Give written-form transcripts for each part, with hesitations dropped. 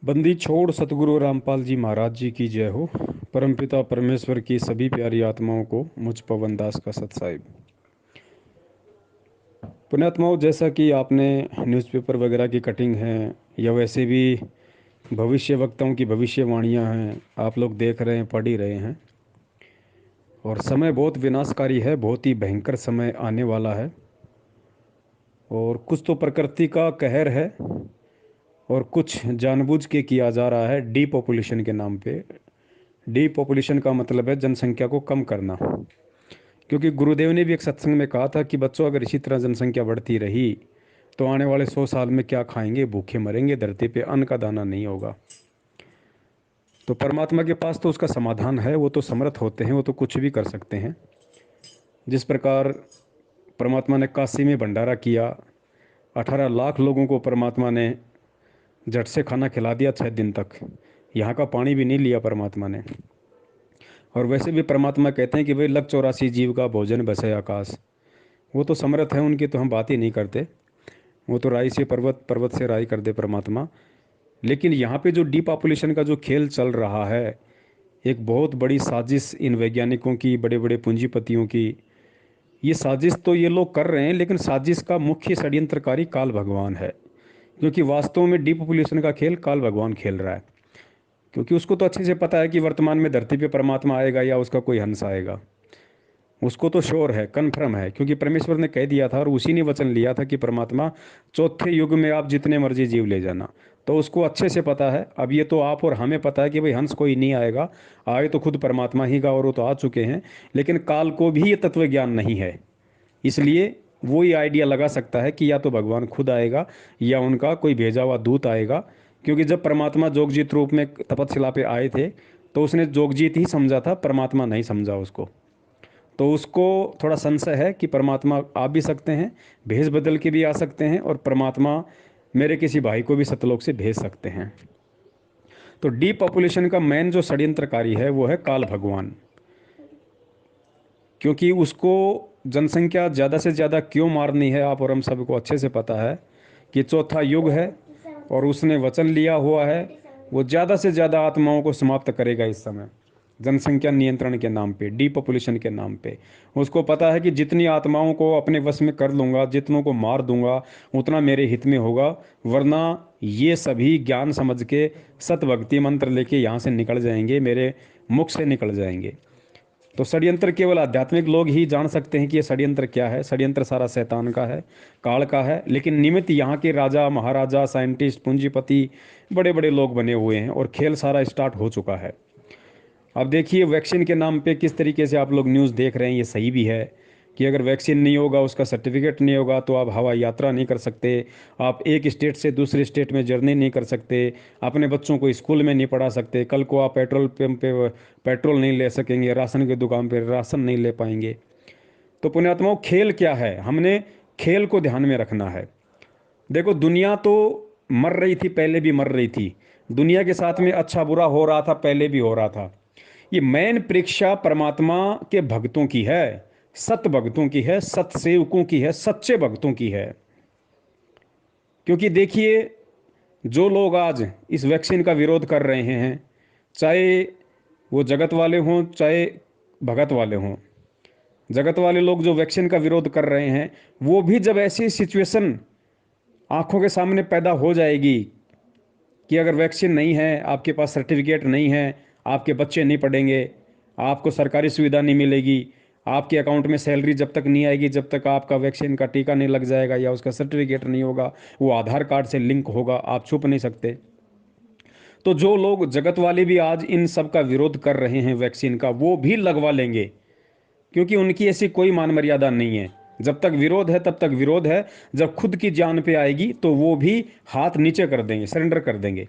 बंदी छोड़ सतगुरु रामपाल जी महाराज जी की जय हो। परमपिता परमेश्वर की सभी प्यारी आत्माओं को मुझ पवन दास का सत्साहिब। पुण्यात्माओं, जैसा कि आपने न्यूज़पेपर वगैरह की कटिंग है या वैसे भी भविष्य वक्ताओं की भविष्यवाणियां हैं, आप लोग देख रहे हैं, पढ़ ही रहे हैं। और समय बहुत विनाशकारी है, बहुत ही भयंकर समय आने वाला है। और कुछ तो प्रकृति का कहर है और कुछ जानबूझ के किया जा रहा है डीपॉपुलेशन के नाम पे। डीपॉपुलेशन का मतलब है जनसंख्या को कम करना। क्योंकि गुरुदेव ने भी एक सत्संग में कहा था कि बच्चों, अगर इसी तरह जनसंख्या बढ़ती रही तो आने वाले 100 साल में क्या खाएंगे, भूखे मरेंगे, धरती पे अन्न का दाना नहीं होगा। तो परमात्मा के पास तो उसका समाधान है, वो तो समर्थ होते हैं, वो तो कुछ भी कर सकते हैं। जिस प्रकार परमात्मा ने काशी में भंडारा किया, 18 लाख लोगों को परमात्मा ने झट से खाना खिला दिया 6 दिन तक। यहाँ का पानी भी नहीं लिया परमात्मा ने। और वैसे भी परमात्मा कहते हैं कि भाई लग 84 जीव का भोजन बसे आकाश। वो तो समर्थ है, उनकी तो हम बात ही नहीं करते। वो तो राई से पर्वत, पर्वत से राई कर दे परमात्मा। लेकिन यहाँ पे जो डीपॉपुलेशन का जो खेल चल रहा है, एक बहुत बड़ी साजिश इन वैज्ञानिकों की, बड़े बड़े पूंजीपतियों की। ये साजिश तो ये लोग कर रहे हैं, लेकिन साजिश का मुख्य षड्यंत्रकारी काल भगवान है। क्योंकि वास्तव में डीपॉपुलेशन का खेल काल भगवान खेल रहा है। क्योंकि उसको तो अच्छे से पता है कि वर्तमान में धरती पे परमात्मा आएगा या उसका कोई हंस आएगा। उसको तो श्योर है, कन्फर्म है, क्योंकि परमेश्वर ने कह दिया था और उसी ने वचन लिया था कि परमात्मा चौथे युग में आप जितने मर्जी जीव ले जाना। तो उसको अच्छे से पता है। अब ये तो आप और हमें पता है कि भाई हंस कोई नहीं आएगा, आए तो खुद परमात्मा ही का, और वो तो आ चुके हैं। लेकिन काल को भी ये तत्व ज्ञान नहीं है, इसलिए वो ये आइडिया लगा सकता है कि या तो भगवान खुद आएगा या उनका कोई भेजा हुआ दूत आएगा। क्योंकि जब परमात्मा जोगजीत रूप में तपस्या पे आए थे तो उसने जोगजीत ही समझा था, परमात्मा नहीं समझा उसको। तो उसको थोड़ा संशय है कि परमात्मा आ भी सकते हैं, भेष बदल के भी आ सकते हैं, और परमात्मा मेरे किसी भाई को भी सतलोक से भेज सकते हैं। तो डीपॉपुलेशन का मेन जो षड्यंत्रकारी है वो है काल भगवान। क्योंकि उसको जनसंख्या ज़्यादा से ज़्यादा क्यों मारनी है, आप और हम सबको अच्छे से पता है कि चौथा युग है और उसने वचन लिया हुआ है। वो ज़्यादा से ज़्यादा आत्माओं को समाप्त करेगा इस समय, जनसंख्या नियंत्रण के नाम पे, डीपॉपुलेशन के नाम पे। उसको पता है कि जितनी आत्माओं को अपने वश में कर लूँगा, जितनों को मार दूंगा, उतना मेरे हित में होगा। वरना ये सभी ज्ञान समझ के सत भक्ति मंत्र लेके यहाँ से निकल जाएंगे, मेरे मुख से निकल जाएंगे। तो षड्यंत्र केवल आध्यात्मिक लोग ही जान सकते हैं कि ये षड्यंत्र क्या है। षड्यंत्र सारा शैतान का है, काल का है। लेकिन निमित्त यहाँ के राजा महाराजा, साइंटिस्ट, पूंजीपति, बड़े बड़े लोग बने हुए हैं और खेल सारा स्टार्ट हो चुका है। अब देखिए, वैक्सीन के नाम पे किस तरीके से आप लोग न्यूज़ देख रहे हैं। ये सही भी है कि अगर वैक्सीन नहीं होगा, उसका सर्टिफिकेट नहीं होगा, तो आप हवाई यात्रा नहीं कर सकते, आप एक स्टेट से दूसरे स्टेट में जर्नी नहीं कर सकते, अपने बच्चों को स्कूल में नहीं पढ़ा सकते, कल को आप पेट्रोल पंप पे पेट्रोल नहीं ले सकेंगे, राशन की दुकान पे राशन नहीं ले पाएंगे। तो पुण्यात्माओं, खेल क्या है, हमने खेल को ध्यान में रखना है। देखो, दुनिया तो मर रही थी, पहले भी मर रही थी। दुनिया के साथ में अच्छा बुरा हो रहा था, पहले भी हो रहा था। ये मेन परीक्षा परमात्मा के भक्तों की है, सत भक्तों की है, सत सेवकों की है, सच्चे भक्तों की है। क्योंकि देखिए, जो लोग आज इस वैक्सीन का विरोध कर रहे हैं, चाहे वो जगत वाले हों, चाहे भगत वाले हों, जगत वाले लोग जो वैक्सीन का विरोध कर रहे हैं, वो भी जब ऐसी सिचुएशन आंखों के सामने पैदा हो जाएगी कि अगर वैक्सीन नहीं है, आपके पास सर्टिफिकेट नहीं है, आपके बच्चे नहीं पढ़ेंगे, आपको सरकारी सुविधा नहीं मिलेगी, आपके अकाउंट में सैलरी जब तक नहीं आएगी, जब तक आपका वैक्सीन का टीका नहीं लग जाएगा या उसका सर्टिफिकेट नहीं होगा, वो आधार कार्ड से लिंक होगा, आप छुप नहीं सकते। तो जो लोग जगत वाले भी आज इन सब का विरोध कर रहे हैं वैक्सीन का, वो भी लगवा लेंगे। क्योंकि उनकी ऐसी कोई मान मर्यादा नहीं है। जब तक विरोध है तब तक विरोध है, जब खुद की जान पे आएगी तो वो भी हाथ नीचे कर देंगे, सरेंडर कर देंगे।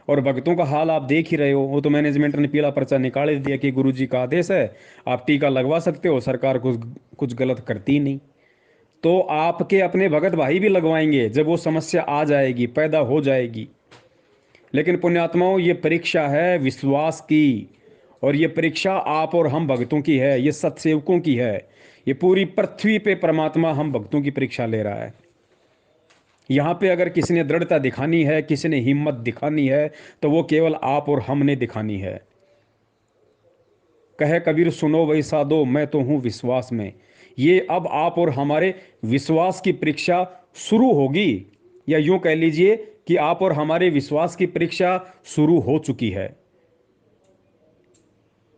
और भक्तों का हाल आप देख ही रहे हो। वो तो मैनेजमेंट ने पीला पर्चा निकाल ही दिया कि गुरुजी का आदेश है, आप टीका लगवा सकते हो, सरकार कुछ कुछ गलत करती ही नहीं। तो आपके अपने भगत भाई भी लगवाएंगे जब वो समस्या आ जाएगी, पैदा हो जाएगी। लेकिन पुण्यात्माओं, ये परीक्षा है विश्वास की, और ये परीक्षा आप और हम भक्तों की है, ये सत्सेवकों की है। ये पूरी पृथ्वी पे परमात्मा हम भक्तों की परीक्षा ले रहा है। यहाँ पे अगर किसी ने दृढ़ता दिखानी है, किसी ने हिम्मत दिखानी है, तो वो केवल आप और हमने दिखानी है। कहे कबीर सुनो वही साधो, मैं तो हूं विश्वास में। ये अब आप और हमारे विश्वास की परीक्षा शुरू होगी, या यूं कह लीजिए कि आप और हमारे विश्वास की परीक्षा शुरू हो चुकी है।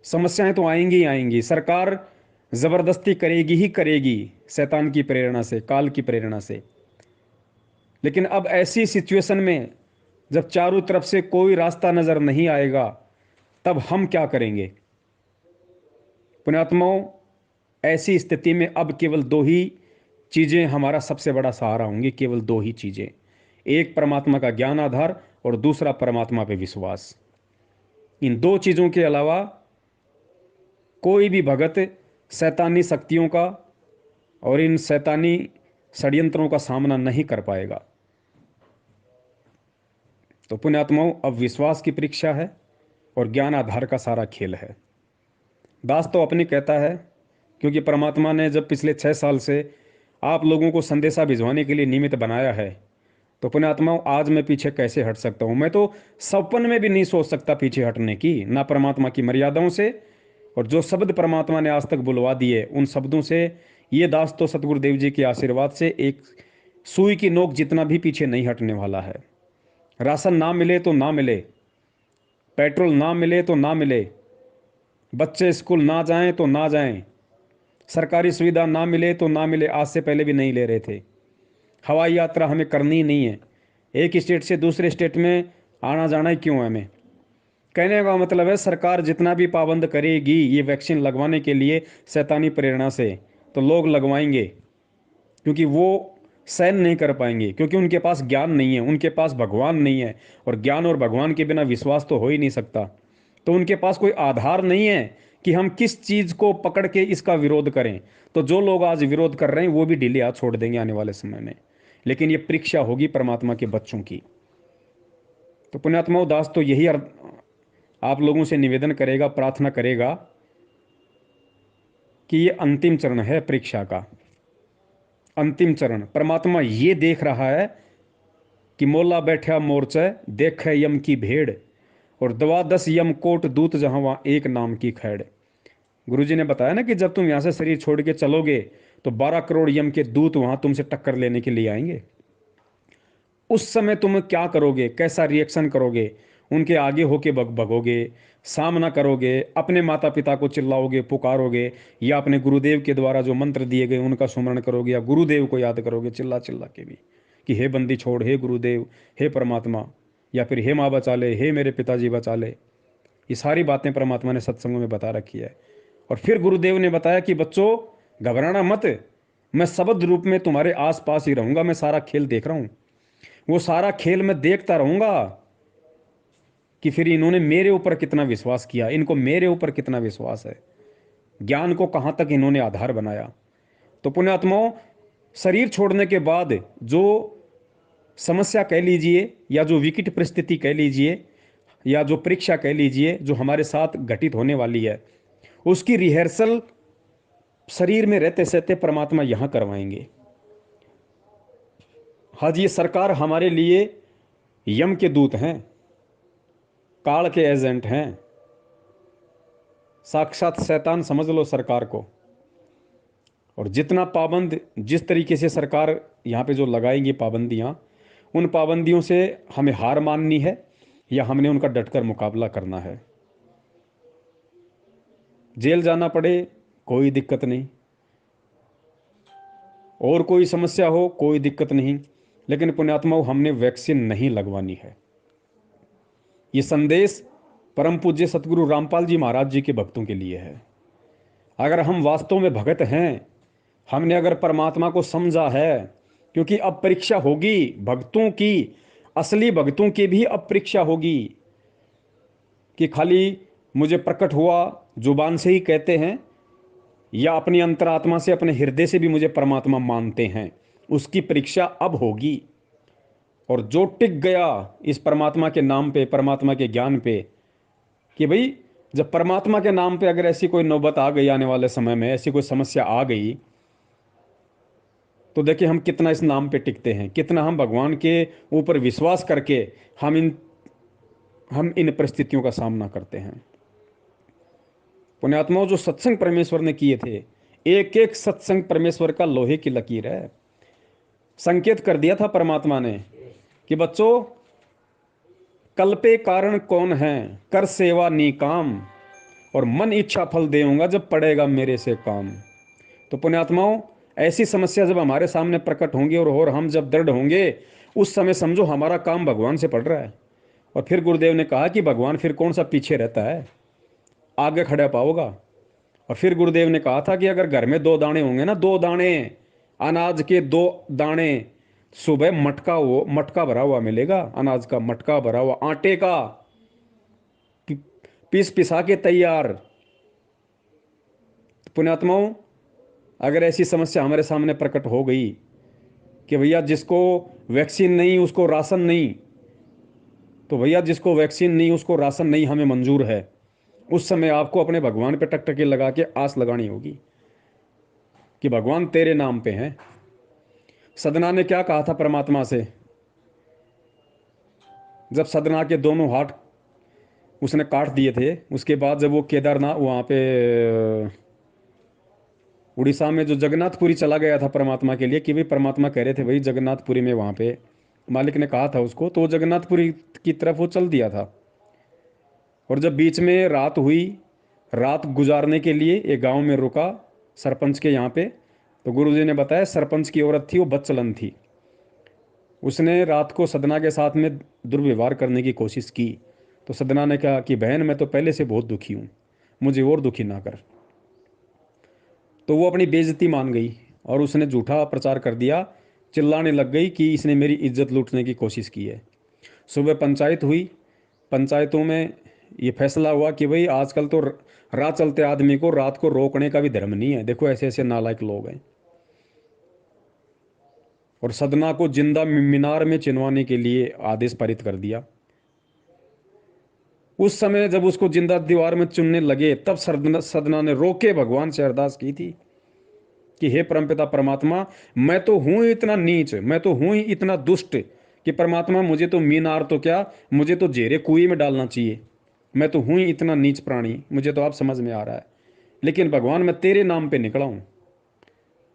समस्याएं तो आएंगी ही आएंगी, सरकार जबरदस्ती करेगी ही करेगी, शैतान की प्रेरणा से, काल की प्रेरणा से। लेकिन अब ऐसी सिचुएशन में जब चारों तरफ से कोई रास्ता नजर नहीं आएगा, तब हम क्या करेंगे पुण्यात्माओं? ऐसी स्थिति में अब केवल दो ही चीजें हमारा सबसे बड़ा सहारा होंगी, केवल दो ही चीजें। एक परमात्मा का ज्ञान आधार, और दूसरा परमात्मा पे विश्वास। इन दो चीजों के अलावा कोई भी भगत शैतानी शक्तियों का और इन शैतानी षड्यंत्रों का सामना नहीं कर पाएगा। तो पुण्यात्माओं, अब विश्वास की परीक्षा है और ज्ञान आधार का सारा खेल है। दास तो अपनी कहता है, क्योंकि परमात्मा ने जब पिछले 6 साल से आप लोगों को संदेशा भिजवाने के लिए निमित्त बनाया है, तो पुण्यात्माओं आज मैं पीछे कैसे हट सकता हूँ? मैं तो सपन में भी नहीं सोच सकता पीछे हटने की, ना परमात्मा की मर्यादाओं से, और जो शब्द परमात्मा ने आज तक बुलवा दिए उन शब्दों से। ये दास तो सतगुरुदेव जी के आशीर्वाद से एक सुई की नोक जितना भी पीछे नहीं हटने वाला है। राशन ना मिले तो ना मिले, पेट्रोल ना मिले तो ना मिले, बच्चे स्कूल ना जाएं तो ना जाएं, सरकारी सुविधा ना मिले तो ना मिले, आज से पहले भी नहीं ले रहे थे। हवाई यात्रा हमें करनी ही नहीं है, एक स्टेट से दूसरे स्टेट में आना जाना ही क्यों है हमें? कहने का मतलब है सरकार जितना भी पाबंद करेगी ये वैक्सीन लगवाने के लिए शैतानी प्रेरणा से, तो लोग लगवाएंगे, क्योंकि वो सहन नहीं कर पाएंगे, क्योंकि उनके पास ज्ञान नहीं है, उनके पास भगवान नहीं है, और ज्ञान और भगवान के बिना विश्वास तो हो ही नहीं सकता। तो उनके पास कोई आधार नहीं है कि हम किस चीज को पकड़ के इसका विरोध करें। तो जो लोग आज विरोध कर रहे हैं वो भी ढीले हाथ छोड़ देंगे आने वाले समय में। लेकिन ये परीक्षा होगी परमात्मा के बच्चों की। तो पुण्यात्माओं, दास तो यही आप लोगों से निवेदन करेगा, प्रार्थना करेगा कि ये अंतिम चरण है परीक्षा का। अंतिम चरण परमात्मा ये देख रहा है कि मोला बैठा मोर्चा देखे यम की भेड़, और दवा 10 यम कोट दूत जहां वहां एक नाम की खैड़। गुरुजी ने बताया ना कि जब तुम यहां से शरीर छोड़ के चलोगे तो 12 करोड़ यम के दूत वहां तुमसे टक्कर लेने के लिए आएंगे। उस समय तुम क्या करोगे, कैसा रिएक्शन करोगे? उनके आगे होके भगोगे, सामना करोगे, अपने माता पिता को चिल्लाओगे, पुकारोगे, या अपने गुरुदेव के द्वारा जो मंत्र दिए गए उनका सुमरण करोगे, या गुरुदेव को याद करोगे चिल्ला चिल्ला के भी कि हे बंदी छोड़, हे गुरुदेव, हे परमात्मा, या फिर हे माँ बचा ले, हे मेरे पिताजी बचा ले। ये सारी बातें परमात्मा ने सत्संगों में बता रखी है। और फिर गुरुदेव ने बताया कि बच्चों घबराना मत, मैं शब्द रूप में तुम्हारे आस पास ही रहूंगा, मैं सारा खेल देख रहा हूं। वो सारा खेल मैं देखता रहूंगा कि फिर इन्होंने मेरे ऊपर कितना विश्वास किया, इनको मेरे ऊपर कितना विश्वास है, ज्ञान को कहां तक इन्होंने आधार बनाया। तो पुण्यात्माओं, शरीर छोड़ने के बाद जो समस्या कह लीजिए, या जो विकट परिस्थिति कह लीजिए, या जो परीक्षा कह लीजिए जो हमारे साथ घटित होने वाली है, उसकी रिहर्सल शरीर में रहते सहते परमात्मा यहां करवाएंगे। हाँ जी, ये सरकार हमारे लिए यम के दूत हैं, काल के एजेंट हैं, साक्षात शैतान समझ लो सरकार को। और जितना पाबंद, जिस तरीके से सरकार यहाँ पे जो लगाएंगी पाबंदियाँ, उन पाबंदियों से हमें हार माननी है या हमने उनका डटकर मुकाबला करना है। जेल जाना पड़े कोई दिक्कत नहीं, और कोई समस्या हो कोई दिक्कत नहीं, लेकिन पुण्यात्माओं हमने वैक्सीन नहीं लगवानी है। ये संदेश परम पूज्य सतगुरु रामपाल जी महाराज जी के भक्तों के लिए है। अगर हम वास्तव में भगत हैं, हमने अगर परमात्मा को समझा है, क्योंकि अब परीक्षा होगी भक्तों की, असली भक्तों की भी अब परीक्षा होगी कि खाली मुझे प्रकट हुआ जुबान से ही कहते हैं, या अपनी अंतरात्मा से, अपने हृदय से भी मुझे परमात्मा मानते हैं, उसकी परीक्षा अब होगी। और जो टिक गया इस परमात्मा के नाम पे, परमात्मा के ज्ञान पे, कि भाई जब परमात्मा के नाम पे अगर ऐसी कोई नौबत आ गई, आने वाले समय में ऐसी कोई समस्या आ गई, तो देखिए हम कितना इस नाम पे टिकते हैं, कितना हम भगवान के ऊपर विश्वास करके हम इन परिस्थितियों का सामना करते हैं। पुण्यात्माओं, जो सत्संग परमेश्वर ने किए थे, एक एक सत्संग परमेश्वर का लोहे की लकीर है। संकेत कर दिया था परमात्मा ने कि बच्चों, कल्पे कारण कौन है, कर सेवा निकाम, और मन इच्छा फल देऊंगा जब पड़ेगा मेरे से काम। तो पुण्यात्माओं, ऐसी समस्या जब हमारे सामने प्रकट होंगी और हम जब दृढ़ होंगे, उस समय समझो हमारा काम भगवान से पड़ रहा है। और फिर गुरुदेव ने कहा कि भगवान फिर कौन सा पीछे रहता है, आगे खड़ा पाओगा। और फिर गुरुदेव ने कहा था कि अगर घर में 2 दाने होंगे ना, 2 दाने अनाज के, 2 दाने, सुबह मटका भरा हुआ मिलेगा, अनाज का मटका भरा हुआ, आटे का पीस पिसा के तैयार। पुण्यात्माओं, अगर ऐसी समस्या हमारे सामने प्रकट हो गई कि भैया जिसको वैक्सीन नहीं उसको राशन नहीं, तो भैया जिसको वैक्सीन नहीं उसको राशन नहीं हमें मंजूर है, उस समय आपको अपने भगवान पे टकटकी लगा के आस लगानी होगी कि भगवान तेरे नाम पे हैं। सदना ने क्या कहा था परमात्मा से, जब सदना के दोनों हाथ उसने काट दिए थे, उसके बाद जब वो केदारनाथ वहाँ पे उड़ीसा में जो जगन्नाथपुरी चला गया था परमात्मा के लिए, कि भाई परमात्मा कह रहे थे भाई जगन्नाथपुरी में, वहाँ पे मालिक ने कहा था उसको, तो वो जगन्नाथपुरी की तरफ वो चल दिया था। और जब बीच में रात हुई, रात गुजारने के लिए एक गांव में रुका सरपंच के यहाँ पे, तो गुरुजी ने बताया सरपंच की औरत थी, वो बदचलन थी, उसने रात को सदना के साथ में दुर्व्यवहार करने की कोशिश की। तो सदना ने कहा कि बहन मैं तो पहले से बहुत दुखी हूँ, मुझे और दुखी ना कर। तो वो अपनी बेइज्जती मान गई और उसने झूठा प्रचार कर दिया, चिल्लाने लग गई कि इसने मेरी इज्जत लूटने की कोशिश की है। सुबह पंचायत हुई, पंचायतों में ये फैसला हुआ कि भाई आजकल तो राह चलते आदमी को रात को रोकने का भी धर्म नहीं है, देखो ऐसे ऐसे नालायक लोग हैं। और सदना को जिंदा मीनार में चिनवाने के लिए आदेश पारित कर दिया। उस समय जब उसको जिंदा दीवार में चुनने लगे, तब सदना ने रोके भगवान से अरदास की थी कि हे परमपिता परमात्मा, मैं तो हूं ही इतना नीच, मैं तो हूं ही इतना दुष्ट कि परमात्मा मुझे तो मीनार तो क्या, मुझे तो जेरे कुएं में डालना चाहिए। मैं तो हूं ही इतना नीच प्राणी, मुझे तो आप समझ में आ रहा है, लेकिन भगवान मैं तेरे नाम पे निकला हूं।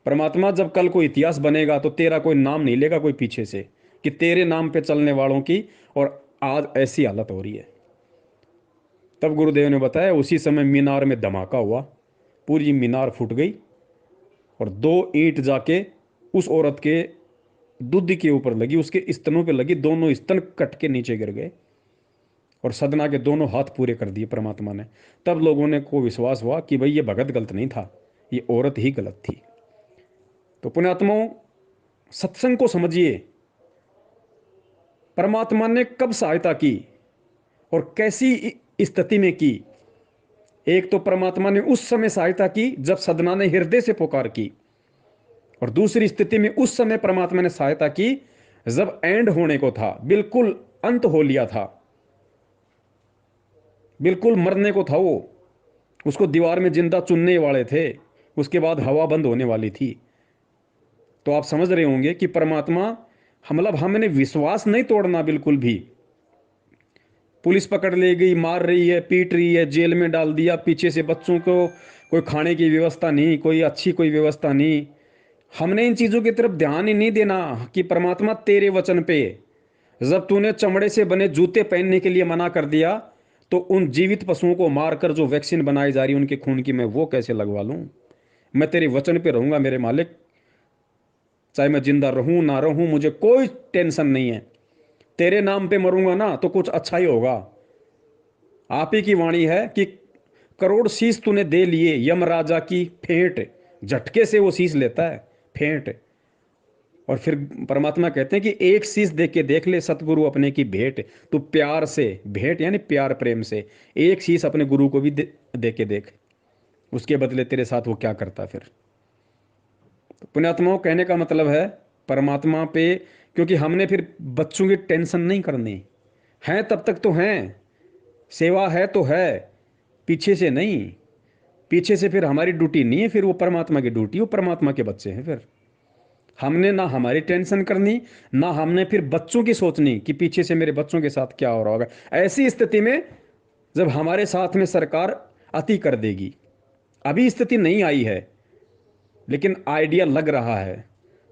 परमात्मा जब कल कोई इतिहास बनेगा तो तेरा कोई नाम नहीं लेगा कोई पीछे से, कि तेरे नाम पे चलने वालों की और आज ऐसी हालत हो रही है। तब गुरुदेव ने बताया उसी समय मीनार में धमाका हुआ, पूरी मीनार फूट गई और 2 ईंट जाके उस औरत के दूध के ऊपर लगी, उसके स्तनों पे लगी, दोनों स्तन कट के नीचे गिर गए और सदना के दोनों हाथ पूरे कर दिए परमात्मा ने। तब लोगों ने को विश्वास हुआ कि भाई ये भगत गलत नहीं था, ये औरत ही गलत थी। तो पुण्यात्माओं, सत्संग को समझिए, परमात्मा ने कब सहायता की और कैसी स्थिति में की। एक तो परमात्मा ने उस समय सहायता की जब सदना ने हृदय से पुकार की, और दूसरी स्थिति में उस समय परमात्मा ने सहायता की जब एंड होने को था, बिल्कुल अंत हो लिया था, बिल्कुल मरने को था वो, उसको दीवार में जिंदा चुनने वाले थे, उसके बाद हवा बंद होने वाली थी। तो आप समझ रहे होंगे कि परमात्मा, मतलब हमने विश्वास नहीं तोड़ना बिल्कुल भी। पुलिस पकड़ ले गई, मार रही है, पीट रही है, जेल में डाल दिया, पीछे से बच्चों को कोई खाने की व्यवस्था नहीं, कोई अच्छी कोई व्यवस्था नहीं, हमने इन चीजों की तरफ ध्यान ही नहीं देना कि परमात्मा तेरे वचन पे, जब तूने चमड़े से बने जूते पहनने के लिए मना कर दिया, तो उन जीवित पशुओं को मारकर जो वैक्सीन बनाई जा रही है उनके खून की, मैं वो कैसे लगवा लूं। मैं तेरे वचन पे रहूंगा मेरे मालिक, चाहे मैं जिंदा रहूं ना रहूं मुझे कोई टेंशन नहीं है, तेरे नाम पे मरूंगा ना तो कुछ अच्छा ही होगा। आप ही की वाणी है कि करोड़ शीश तूने दे लिए यम राजा की फेंट, झटके से वो शीश लेता है, फेंट। और फिर परमात्मा कहते हैं कि एक शीश देख के देख ले सतगुरु अपने की भेंट, तू प्यार से, भेंट यानी प्यार प्रेम से, एक शीश अपने गुरु को भी दे के देख, उसके बदले तेरे साथ वो क्या करता फिर। तो पुण्यात्माओं, कहने का मतलब है परमात्मा पे, क्योंकि हमने फिर बच्चों की टेंशन नहीं करनी है, तब तक तो हैं, सेवा है तो है, पीछे से नहीं, पीछे से फिर हमारी ड्यूटी नहीं है, फिर वो परमात्मा की ड्यूटी, वो परमात्मा के बच्चे हैं फिर। हमने ना हमारी टेंशन करनी, ना हमने फिर बच्चों की सोचनी कि पीछे से मेरे बच्चों के साथ क्या हो रहा होगा। ऐसी स्थिति में जब हमारे साथ में सरकार अति कर देगी, अभी स्थिति नहीं आई है लेकिन आइडिया लग रहा है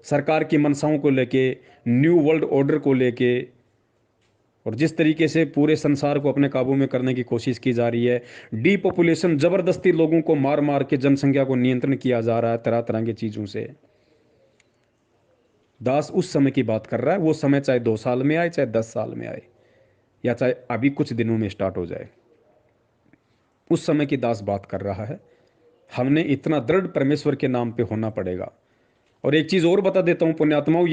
सरकार की मंशाओं को लेके, न्यू वर्ल्ड ऑर्डर को लेके, और जिस तरीके से पूरे संसार को अपने काबू में करने की कोशिश की जा रही है, डीपॉपुलेशन, जबरदस्ती लोगों को मार मार के जनसंख्या को नियंत्रण किया जा रहा है तरह तरह की चीजों से। दास उस समय की बात कर रहा है, वो समय चाहे 2 साल में आए, चाहे 10 साल में आए, या चाहे अभी कुछ दिनों में स्टार्ट हो जाए, उस समय की दास बात कर रहा है। हमने इतना दृढ़ परमेश्वर के नाम पे होना पड़ेगा। और एक चीज और बता देता हूं पुण्यात्माओं,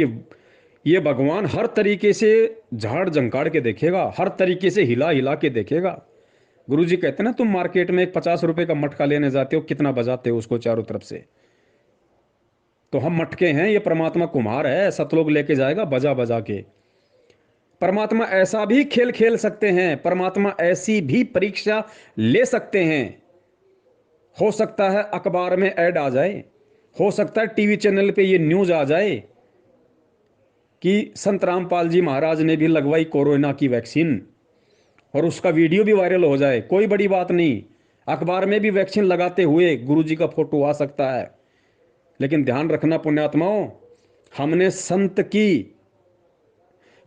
ये भगवान हर तरीके से झाड़ झंकाड़ के देखेगा, हर तरीके से हिला हिला के देखेगा। गुरु जी कहते हैं ना, तुम मार्केट में एक 50 रुपए का मटका लेने जाते हो, कितना बजाते हो उसको चारों तरफ से। तो हम मटके हैं, ये परमात्मा कुम्हार है, सतलोक लेके जाएगा बजा बजा के। परमात्मा ऐसा भी खेल खेल सकते हैं, परमात्मा ऐसी भी परीक्षा ले सकते हैं। हो सकता है अखबार में ऐड आ जाए, हो सकता है टीवी चैनल पे ये न्यूज आ जाए कि संत रामपाल जी महाराज ने भी लगवाई कोरोना की वैक्सीन, और उसका वीडियो भी वायरल हो जाए, कोई बड़ी बात नहीं। अखबार में भी वैक्सीन लगाते हुए गुरु जी का फोटो आ सकता है। लेकिन ध्यान रखना पुण्यात्माओं, हमने संत की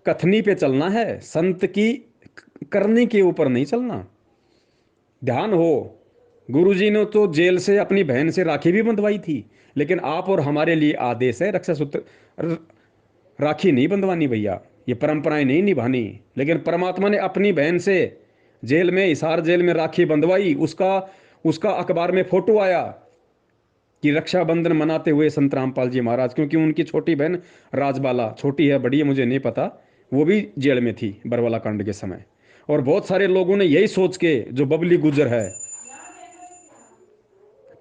कथनी पे चलना है, संत की करनी के ऊपर नहीं चलना। ध्यान हो, गुरुजी ने तो जेल से अपनी बहन से राखी भी बंधवाई थी, लेकिन आप और हमारे लिए आदेश है रक्षा सूत्र, राखी नहीं बंधवानी भैया, ये परंपराएं नहीं निभानी। लेकिन परमात्मा ने अपनी बहन से जेल में, हिसार जेल में राखी बंधवाई, उसका उसका अखबार में फोटो आया कि रक्षाबंधन मनाते हुए संत रामपाल जी महाराज, क्योंकि उनकी छोटी बहन राजबाला, छोटी है बड़ी है मुझे नहीं पता, वो भी जेल में थी बरवाला कांड के समय। और बहुत सारे लोगों ने यही सोच के, जो बबली गुजर है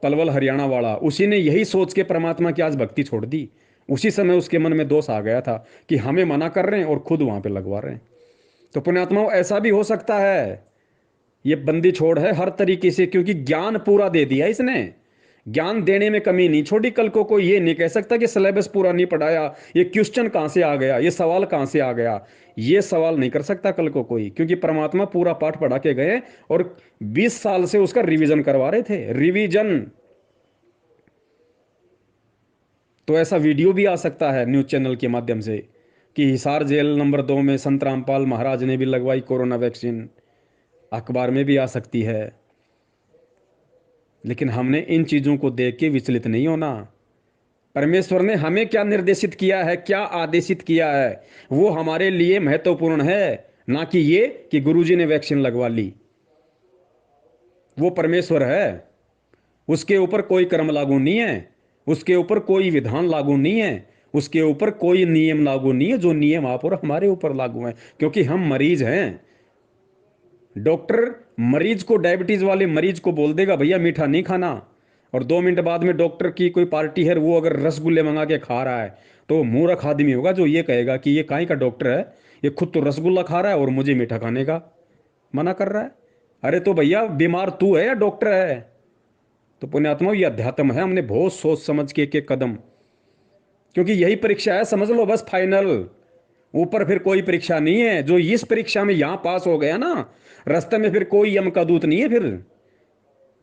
पलवल हरियाणा वाला, उसी ने यही सोच के परमात्मा की आज भक्ति छोड़ दी। उसी समय उसके मन में दोष आ गया था कि हमें मना कर रहे हैं और खुद वहां पे लगवा रहे हैं। तो पुण्यात्माओं, ऐसा भी हो सकता है। ये बंदी छोड़ है हर तरीके से, क्योंकि ज्ञान पूरा दे दिया इसने, ज्ञान देने में कमी नहीं छोड़ी। कल को कोई ये नहीं कह सकता कि सिलेबस पूरा नहीं पढ़ाया, ये क्वेश्चन कहां से आ गया, ये सवाल कहां से आ गया, ये सवाल नहीं कर सकता कल को कोई, क्योंकि परमात्मा पूरा पाठ पढ़ा के गए और 20 साल से उसका रिवीजन करवा रहे थे, रिवीजन। तो ऐसा वीडियो भी आ सकता है न्यूज चैनल के माध्यम से कि हिसार जेल नंबर 2 में संत रामपाल महाराज ने भी लगवाई कोरोना वैक्सीन, अखबार में भी आ सकती है। लेकिन हमने इन चीजों को देख के विचलित नहीं होना। परमेश्वर ने हमें क्या निर्देशित किया है, क्या आदेशित किया है, वो हमारे लिए महत्वपूर्ण है, ना कि ये कि गुरुजी ने वैक्सीन लगवा ली। वो परमेश्वर है, उसके ऊपर कोई कर्म लागू नहीं है, उसके ऊपर कोई विधान लागू नहीं है, उसके ऊपर कोई नियम लागू नहीं है, जो नियम आप और हमारे ऊपर लागू हैं, क्योंकि हम मरीज हैं। डॉक्टर मरीज को, डायबिटीज वाले मरीज को बोल देगा भैया मीठा नहीं खाना, और 2 मिनट बाद में डॉक्टर की कोई पार्टी है, वो अगर रसगुल्ले मंगा के खा रहा है, तो मूर्ख आदमी होगा जो ये कहेगा कि ये काहे का डॉक्टर है, ये खुद तो रसगुल्ला खा रहा है और मुझे मीठा खाने का मना कर रहा है। अरे तो भैया बीमार तू है या डॉक्टर है? तो पुण्यात्मा, ये अध्यात्म है, हमने बहुत सोच समझ के एक एक कदम, क्योंकि यही परीक्षा है, समझ लो बस फाइनल। ऊपर फिर कोई परीक्षा नहीं है। जो इस परीक्षा में यहां पास हो गया ना, रास्ते में फिर कोई यम का दूत नहीं है।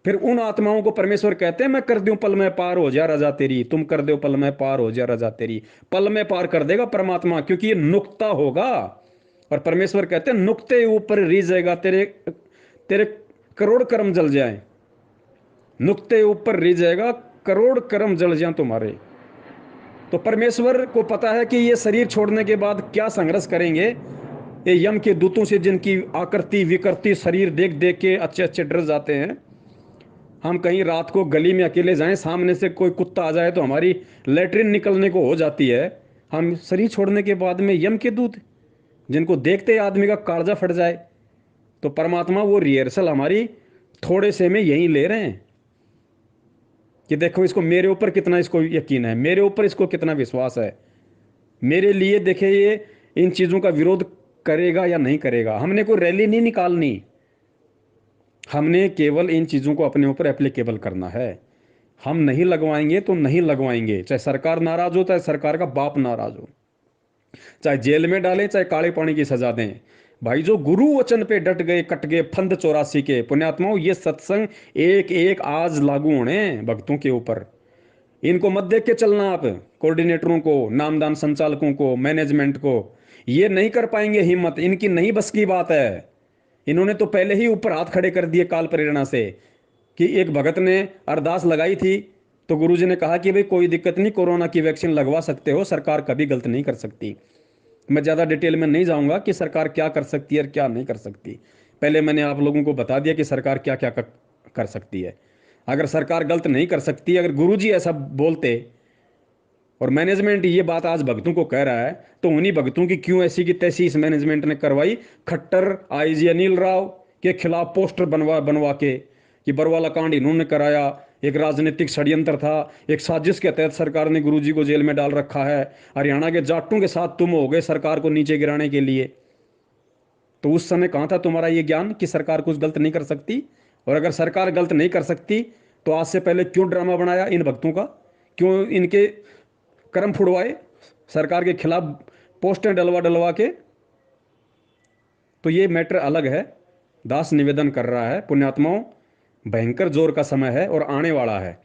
फिर उन आत्माओं को परमेश्वर कहते हैं, मैं कर दूं पल में पार हो जा रजा तेरी, तुम कर दो पल में पार हो जा रजा तेरी। पल में पार कर देगा परमात्मा, क्योंकि ये नुक्ता होगा। और परमेश्वर कहते हैं नुक्ते ऊपर रिझेगा तेरे, तेरे करोड़ कर्म जल जाए, नुक्ते ऊपर रिझेगा करोड़ कर्म जल जाए तुम्हारे। तो परमेश्वर को पता है कि ये शरीर छोड़ने के बाद क्या संघर्ष करेंगे। ये यम के दूतों से, जिनकी आकृति विकृति शरीर देख देख के अच्छे अच्छे डर जाते हैं। हम कहीं रात को गली में अकेले जाएं, सामने से कोई कुत्ता आ जाए तो हमारी लेटरिन निकलने को हो जाती है। हम शरीर छोड़ने के बाद में यम के दूत, जिनको देखते ही आदमी का कालजा फट जाए। तो परमात्मा वो रिहर्सल हमारी थोड़े से में यहीं ले रहे हैं कि देखो इसको, मेरे ऊपर कितना इसको यकीन है, मेरे ऊपर इसको कितना विश्वास है, मेरे लिए देखे ये इन चीज़ों का विरोध करेगा या नहीं करेगा। हमने कोई रैली नहीं निकालनी, हमने केवल इन चीज़ों को अपने ऊपर एप्लीकेबल करना है। हम नहीं लगवाएंगे तो नहीं लगवाएंगे, चाहे सरकार नाराज हो, चाहे सरकार का बाप नाराज हो, चाहे जेल में डालें, चाहे काले पानी की सजा दें। भाई जो गुरु वचन पे डट गए, कट गए फंद 84 के पुण्यात्माओं, ये सत्संग एक एक आज लागू होने हैं भक्तों के ऊपर। इनको मत देख के चलना आप, कोऑर्डिनेटरों को, नामदान संचालकों को, मैनेजमेंट को। ये नहीं कर पाएंगे हिम्मत, इनकी नहीं बस की बात है। इन्होंने तो पहले ही ऊपर हाथ खड़े कर दिए काल प्रेरणा से, कि एक भगत ने अरदास लगाई थी तो गुरुजी ने कहा कि भाई कोई दिक्कत नहीं, कोरोना की वैक्सीन लगवा सकते हो, सरकार कभी गलत नहीं कर सकती। मैं ज़्यादा डिटेल में नहीं जाऊंगा कि सरकार क्या कर सकती है और क्या नहीं कर सकती। पहले मैंने आप लोगों को बता दिया कि सरकार क्या क्या कर सकती है। अगर सरकार गलत नहीं कर सकती, अगर गुरुजी ऐसा बोलते और मैनेजमेंट ये बात आज भक्तों को कह रहा है, तो उन्हीं भक्तों की क्यों ऐसी की तैसी इस मैनेजमेंट ने करवाई, खट्टर आईजी अनिल राव के खिलाफ पोस्टर बनवा बनवा के कि बरवाला कांड इन्होंने कराया, एक राजनीतिक षड्यंत्र था, एक साजिश के तहत सरकार ने गुरुजी को जेल में डाल रखा है, हरियाणा के जाटों के साथ तुम हो गए सरकार को नीचे गिराने के लिए। तो उस समय कहाँ था तुम्हारा ये ज्ञान कि सरकार कुछ गलत नहीं कर सकती? और अगर सरकार गलत नहीं कर सकती तो आज से पहले क्यों ड्रामा बनाया इन भक्तों का, क्यों इनके कर्म फुड़वाए सरकार के खिलाफ पोस्टें डलवा डलवा के? तो ये मैटर अलग है। दास निवेदन कर रहा है पुण्यात्माओं, भयंकर जोर का समय है और आने वाला है,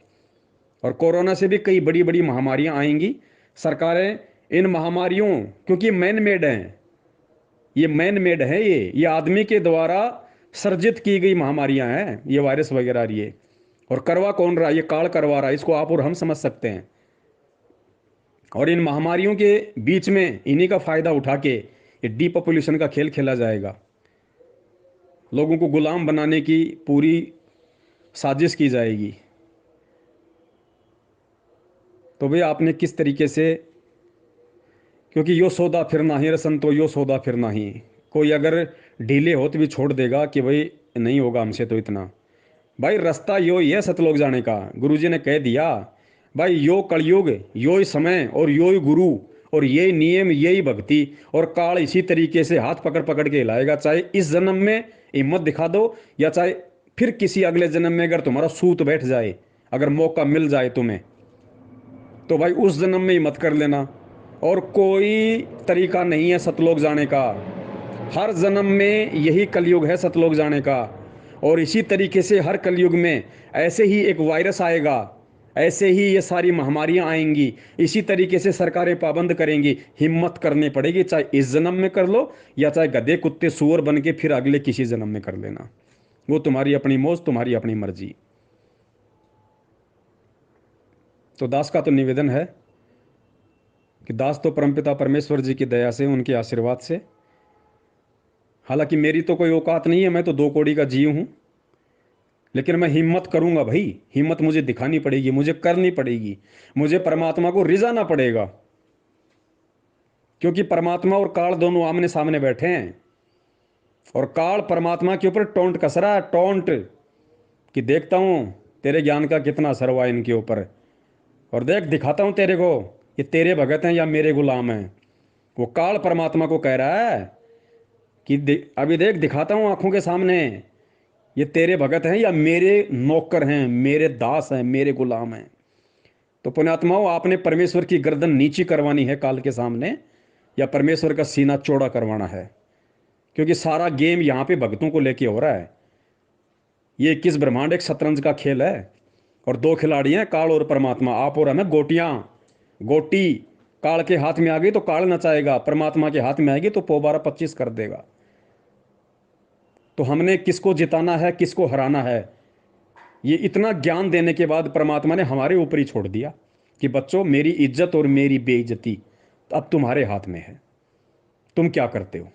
और कोरोना से भी कई बड़ी बड़ी महामारियां आएंगी। सरकारें इन महामारियों, क्योंकि मैन मेड हैं, ये मैन मेड है, ये आदमी के द्वारा सर्जित की गई महामारियां हैं, ये वायरस वगैरह ये। और करवा कौन रहा? ये काल करवा रहा है, इसको आप और हम समझ सकते हैं। और इन महामारियों के बीच में इन्हीं का फायदा उठा के ये डीपॉपुलेशन का खेल खेला जाएगा, लोगों को गुलाम बनाने की पूरी साजिश की जाएगी। तो भाई आपने किस तरीके से, क्योंकि यो सौदा फिर नहीं रसन, तो यो सौदा फिर नहीं। कोई अगर ढीले हो तो भी छोड़ देगा कि भाई नहीं होगा हमसे तो इतना। भाई रास्ता यो ही है सतलोक जाने का, गुरुजी ने कह दिया। भाई यो कलयुग, यो ही समय और यो ही गुरु और यही नियम, यही भक्ति, और काल इसी तरीके से हाथ पकड़ पकड़ के हिलाएगा। चाहे इस जन्म में हिम्मत दिखा दो, या चाहे फिर किसी अगले जन्म में अगर तुम्हारा सूत बैठ जाए, अगर मौका मिल जाए तुम्हें, तो भाई उस जन्म में ही मत कर लेना। और कोई तरीका नहीं है सतलोक जाने का, हर जन्म में यही कलयुग है सतलोक जाने का। और इसी तरीके से हर कलयुग में ऐसे ही एक वायरस आएगा, ऐसे ही ये सारी महामारियां आएंगी, इसी तरीके से सरकारें पाबंद करेंगी। हिम्मत करनी पड़ेगी, चाहे इस जन्म में कर लो या चाहे गधे कुत्ते सूअर बन के फिर अगले किसी जन्म में कर लेना, वो तुम्हारी अपनी मौज, तुम्हारी अपनी मर्जी। तो दास का तो निवेदन है कि दास तो परमपिता परमेश्वर जी की दया से, उनके आशीर्वाद से, हालांकि मेरी तो कोई औकात नहीं है, मैं तो दो कौड़ी का जीव हूं, लेकिन मैं हिम्मत करूंगा भाई। हिम्मत मुझे दिखानी पड़ेगी, मुझे करनी पड़ेगी, मुझे परमात्मा को रिझाना पड़ेगा। क्योंकि परमात्मा और काल दोनों आमने सामने बैठे हैं, और काल परमात्मा के ऊपर टोंट कस रहा है, टोंट, कि देखता हूं तेरे ज्ञान का कितना असर हुआ इनके ऊपर, और देख दिखाता हूं तेरे को ये तेरे भगत हैं या मेरे गुलाम हैं। वो काल परमात्मा को कह रहा है कि अभी देख दिखाता हूं आंखों के सामने, ये तेरे भगत हैं या मेरे नौकर हैं, मेरे दास हैं, मेरे गुलाम हैं। तो पुण्यात्माओं, आपने परमेश्वर की गर्दन नीची करवानी है काल के सामने, या परमेश्वर का सीना चौड़ा करवाना है? क्योंकि सारा गेम यहाँ पे भक्तों को लेके हो रहा है। ये 21 ब्रह्मांड एक शतरंज का खेल है, और दो खिलाड़ी हैं, काल और परमात्मा, आप और हमें गोटियां। गोटी काल के हाथ में आ गई तो काल नचाएगा, परमात्मा के हाथ में आएगी तो पोबारा 25 कर देगा। तो हमने किसको जिताना है, किसको हराना है, ये इतना ज्ञान देने के बाद परमात्मा ने हमारे ऊपर ही छोड़ दिया कि बच्चों, मेरी इज्जत और मेरी बेइज्जती अब तुम्हारे हाथ में है, तुम क्या करते हो।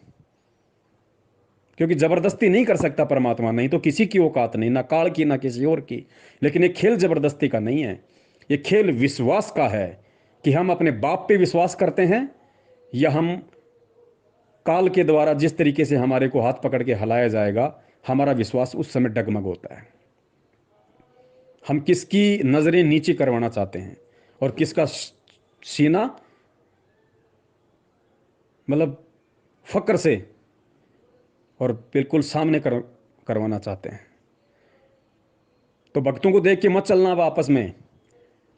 क्योंकि जबरदस्ती नहीं कर सकता परमात्मा, नहीं तो किसी की औकात नहीं, ना काल की ना किसी और की। लेकिन ये खेल जबरदस्ती का नहीं है, ये खेल विश्वास का है, कि हम अपने बाप पे विश्वास करते हैं, या हम काल के द्वारा जिस तरीके से हमारे को हाथ पकड़ के हिलाया जाएगा, हमारा विश्वास उस समय डगमग होता है। हम किसकी नजरें नीची करवाना चाहते हैं, और किसका सीना मतलब फक्र से और बिल्कुल सामने करवाना चाहते हैं। तो भक्तों को देख के मत चलना अब आपस में,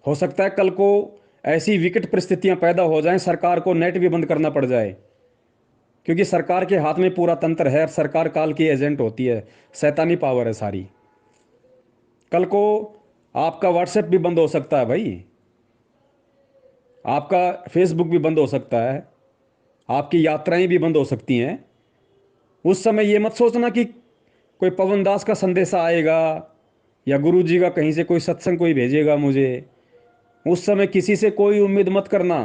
हो सकता है कल को ऐसी विकट परिस्थितियां पैदा हो जाएं, सरकार को नेट भी बंद करना पड़ जाए, क्योंकि सरकार के हाथ में पूरा तंत्र है और सरकार काल की एजेंट होती है, शैतानी पावर है सारी। कल को आपका व्हाट्सएप भी बंद हो सकता है भाई, आपका फेसबुक भी बंद हो सकता है, आपकी यात्राएं भी बंद हो सकती हैं। उस समय ये मत सोचना कि कोई पवन दास का संदेशा आएगा या गुरु जी का कहीं से कोई सत्संग कोई भेजेगा मुझे। उस समय किसी से कोई उम्मीद मत करना।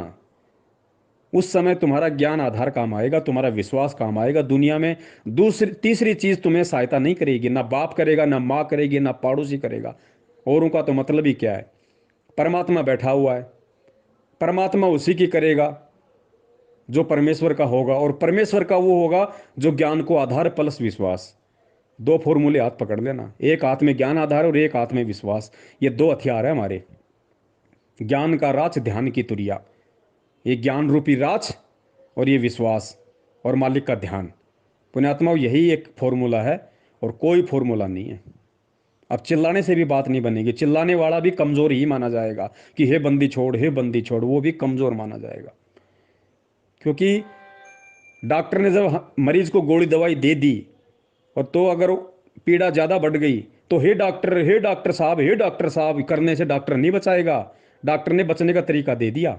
उस समय तुम्हारा ज्ञान आधार काम आएगा, तुम्हारा विश्वास काम आएगा। दुनिया में दूसरी तीसरी चीज तुम्हें सहायता नहीं करेगी, ना बाप करेगा, ना माँ करेगी, ना पड़ोसी करेगा। औरों का तो मतलब ही क्या है। परमात्मा बैठा हुआ है, परमात्मा उसी की करेगा जो परमेश्वर का होगा, और परमेश्वर का वो होगा जो ज्ञान को आधार प्लस विश्वास। दो फॉर्मूले हाथ पकड़ लेना, एक हाथ में ज्ञान आधार और एक हाथ में विश्वास। ये दो हथियार है हमारे। ज्ञान का राज, ध्यान की तुरिया। ये ज्ञान रूपी राज और ये विश्वास और मालिक का ध्यान। पुण्यात्माओं, यही एक फॉर्मूला है और कोई फॉर्मूला नहीं है। अब चिल्लाने से भी बात नहीं बनेगी। चिल्लाने वाला भी कमजोर ही माना जाएगा कि हे बंदी छोड़, हे बंदी छोड़, वो भी कमजोर माना जाएगा। क्योंकि डॉक्टर ने जब मरीज को गोली दवाई दे दी और तो अगर पीड़ा ज़्यादा बढ़ गई तो हे डॉक्टर साहब, हे डॉक्टर साहब करने से डॉक्टर नहीं बचाएगा। डॉक्टर ने बचने का तरीका दे दिया।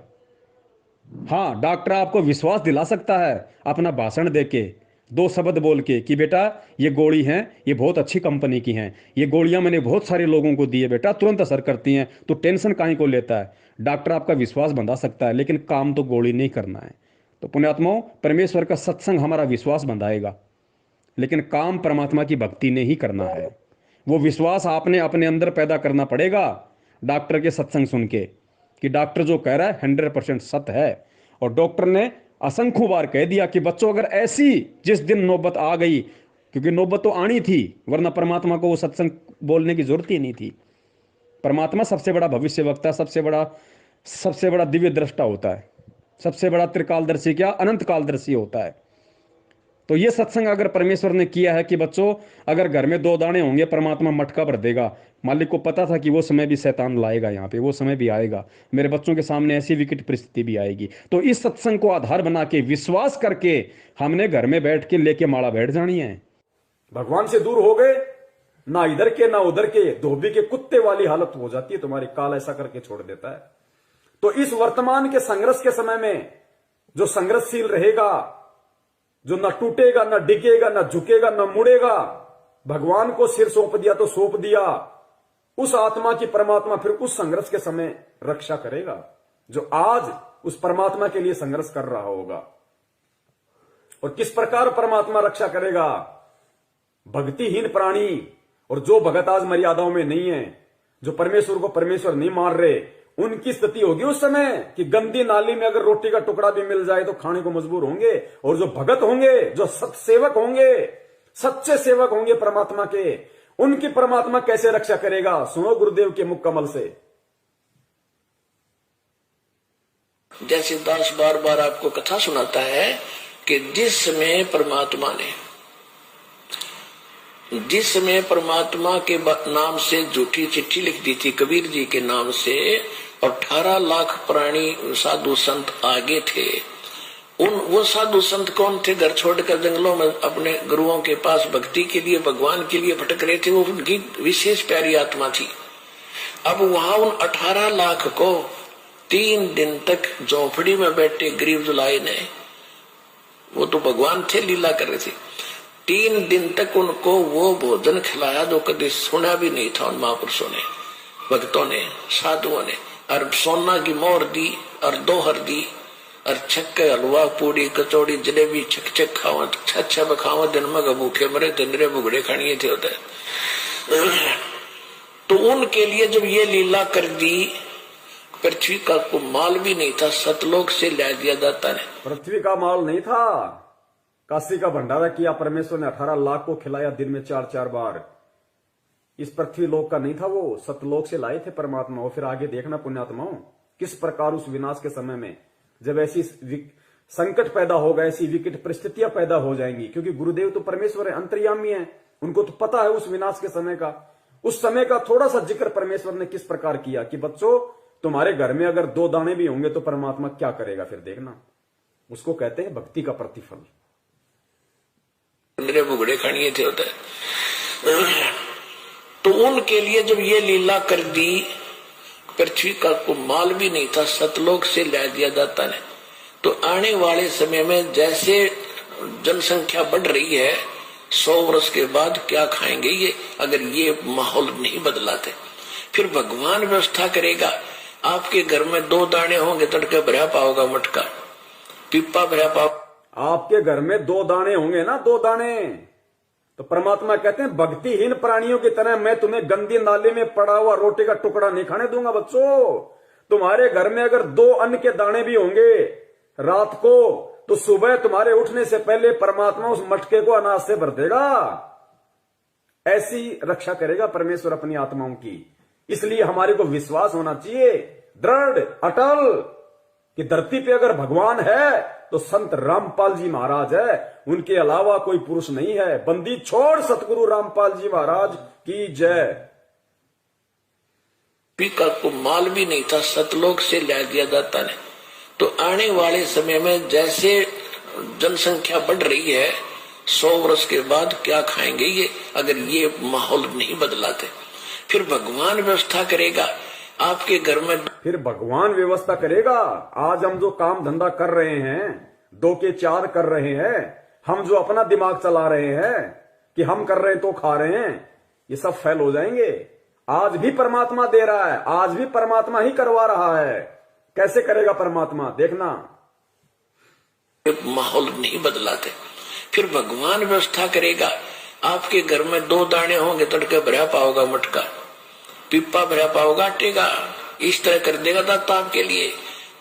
हाँ, डॉक्टर आपको विश्वास दिला सकता है अपना भाषण देके, दो शब्द बोल के कि बेटा ये गोली हैं, ये बहुत अच्छी कंपनी की हैं, ये गोलियां मैंने बहुत सारे लोगों को दी है बेटा, तुरंत असर करती हैं, तो टेंशन काहे को लेता है। डॉक्टर आपका विश्वास बंधा सकता है, लेकिन काम तो गोली नहीं करना है। तो पुण्यात्माओं, परमेश्वर का सत्संग हमारा विश्वास बंधाएगा, लेकिन काम परमात्मा की भक्ति ने ही करना है। वो विश्वास आपने अपने अंदर पैदा करना पड़ेगा डॉक्टर के सत्संग सुन के कि डॉक्टर जो कह रहा है 100% सत्य है। और डॉक्टर ने असंख्य बार कह दिया कि बच्चों अगर ऐसी जिस दिन नौबत आ गई, क्योंकि नौबत तो आनी थी, वरना परमात्मा को वो सत्संग बोलने की जरूरत ही नहीं थी। परमात्मा सबसे बड़ा भविष्य वक्ता, सबसे बड़ा दिव्य दृष्टा होता है, सबसे बड़ा त्रिकालदर्शी, क्या अनंत कालदर्शी होता है। तो ये सत्संग अगर परमेश्वर ने किया है कि बच्चों अगर घर में 2 दाने होंगे परमात्मा मटका भर देगा। मालिक को पता था कि वो समय भी शैतान लाएगा, यहाँ पे वो समय भी आएगा, मेरे बच्चों के सामने ऐसी विकट परिस्थिति भी आएगी। तो इस सत्संग को आधार बना के विश्वास करके हमने घर में बैठ के लेके माला बैठ जानी है। भगवान से दूर हो गए, ना इधर के ना उधर के, धोबी के कुत्ते वाली हालत हो जाती है तुम्हारी। काल ऐसा करके छोड़ देता है। तो इस वर्तमान के संघर्ष के समय में जो संघर्षशील रहेगा, जो न टूटेगा, न डिगेगा, न झुकेगा, न मुड़ेगा, भगवान को सिर सौंप दिया तो सौंप दिया, उस आत्मा की परमात्मा फिर उस संघर्ष के समय रक्षा करेगा, जो आज उस परमात्मा के लिए संघर्ष कर रहा होगा। और किस प्रकार परमात्मा रक्षा करेगा? भक्तिहीन प्राणी और जो भगत आज मर्यादाओं में नहीं है, जो परमेश्वर को परमेश्वर नहीं मान रहे, उनकी स्थिति होगी उस समय कि गंदी नाली में अगर रोटी का टुकड़ा भी मिल जाए तो खाने को मजबूर होंगे। और जो भगत होंगे, जो सत्सेवक होंगे, सच्चे सेवक होंगे परमात्मा के, उनकी परमात्मा कैसे रक्षा करेगा? सुनो गुरुदेव के मुख कमल से। जैसे दास बार बार आपको कथा सुनाता है कि जिस समय परमात्मा के नाम से झूठी चिट्ठी लिख दी थी कबीर जी के नाम से, और 18 लाख प्राणी साधु संत आगे थे। वो साधु संत कौन थे? घर छोड़कर जंगलों में अपने गुरुओं के पास भक्ति के लिए, भगवान के लिए भटक रहे थे। वो उनकी विशेष प्यारी आत्मा थी। अब वहां उन 18 लाख को 3 दिन तक झोंपड़ी में बैठे गरीब दुलाई ने, वो तो भगवान थे, लीला कर रहे थे, 3 दिन तक उनको वो भोजन खिलाया जो कभी सुना भी नहीं था उन महापुरुषों ने, भक्तों ने, साधुओं ने। और सोना की मोहर दी और दोहर दी और छक्के हलवा पूड़ी कचौड़ी जलेबी छक खावत छा बखावत दिन में भूखे मरे तिंदरे बुगड़े खानिए थे होते। तो उनके लिए जब ये लीला कर दी, पृथ्वी का को माल भी नहीं था, सतलोक से ला दिया जाता है। पृथ्वी का माल नहीं था, काशी का भंडारा किया परमेश्वर ने, 18 लाख को खिलाया दिन में 4-4 बार। इस पृथ्वी लोक का नहीं था, वो सतलोक से लाए थे परमात्मा। और फिर आगे देखना पुण्यात्माओं, किस प्रकार उस विनाश के समय में जब ऐसी संकट पैदा होगा, ऐसी विकट परिस्थितियां पैदा हो जाएंगी, क्योंकि गुरुदेव तो परमेश्वर है, अंतर्यामी है, उनको तो पता है उस विनाश के समय का। उस समय का थोड़ा सा जिक्र परमेश्वर ने किस प्रकार किया कि बच्चों तुम्हारे घर में अगर 2 दाने भी होंगे तो परमात्मा क्या करेगा फिर देखना। उसको कहते हैं भक्ति का प्रतिफल। मेरे बुगड़े खड़िए थे होते, तो उनके लिए जब ये लीला कर दी, पृथ्वी का को माल भी नहीं था, सतलोक से ला दिया जाता है। तो आने वाले समय में जैसे जनसंख्या बढ़ रही है, 100 वर्ष के बाद क्या खाएंगे ये, अगर ये माहौल नहीं बदलाते। फिर भगवान व्यवस्था करेगा। आपके घर में 2 दाने होंगे, तड़के भरा पाओगा मटका, पिप्पा भरा पाओ। आपके घर में 2 दाने होंगे ना, 2 दाने, तो परमात्मा कहते हैं भक्तिहीन प्राणियों की तरह मैं तुम्हें गंदी नाले में पड़ा हुआ रोटी का टुकड़ा नहीं खाने दूंगा। बच्चों, तुम्हारे घर में अगर 2 अन्न के दाने भी होंगे रात को, तो सुबह तुम्हारे उठने से पहले परमात्मा उस मटके को अनाज से भर देगा। ऐसी रक्षा करेगा परमेश्वर अपनी आत्माओं की। इसलिए हमारे को विश्वास होना चाहिए दृढ़ अटल कि धरती पे अगर भगवान है तो संत रामपाल जी महाराज है, उनके अलावा कोई पुरुष नहीं है। बंदी छोड़ सतगुरु रामपाल जी महाराज की जय। पिका को माल भी नहीं था, सतलोक से ला दिया जाता है। तो आने वाले समय में जैसे जनसंख्या बढ़ रही है, 100 वर्ष के बाद क्या खाएंगे ये, अगर ये माहौल नहीं बदलाते। फिर भगवान व्यवस्था करेगा। आपके घर में फिर भगवान व्यवस्था करेगा। आज हम जो काम धंधा कर रहे हैं, 2 के 4 कर रहे हैं, हम जो अपना दिमाग चला रहे हैं कि हम कर रहे हैं तो खा रहे हैं, ये सब फेल हो जाएंगे। आज भी परमात्मा दे रहा है, आज भी परमात्मा ही करवा रहा है। कैसे करेगा परमात्मा, देखना। माहौल नहीं बदलाते। फिर भगवान व्यवस्था करेगा। आपके घर में 2 दाने होंगे, तड़के भरा पाओगा मटका, पिप्पा भरा पाओगा आटेगा, इस तरह कर देगा दाता आपके लिए।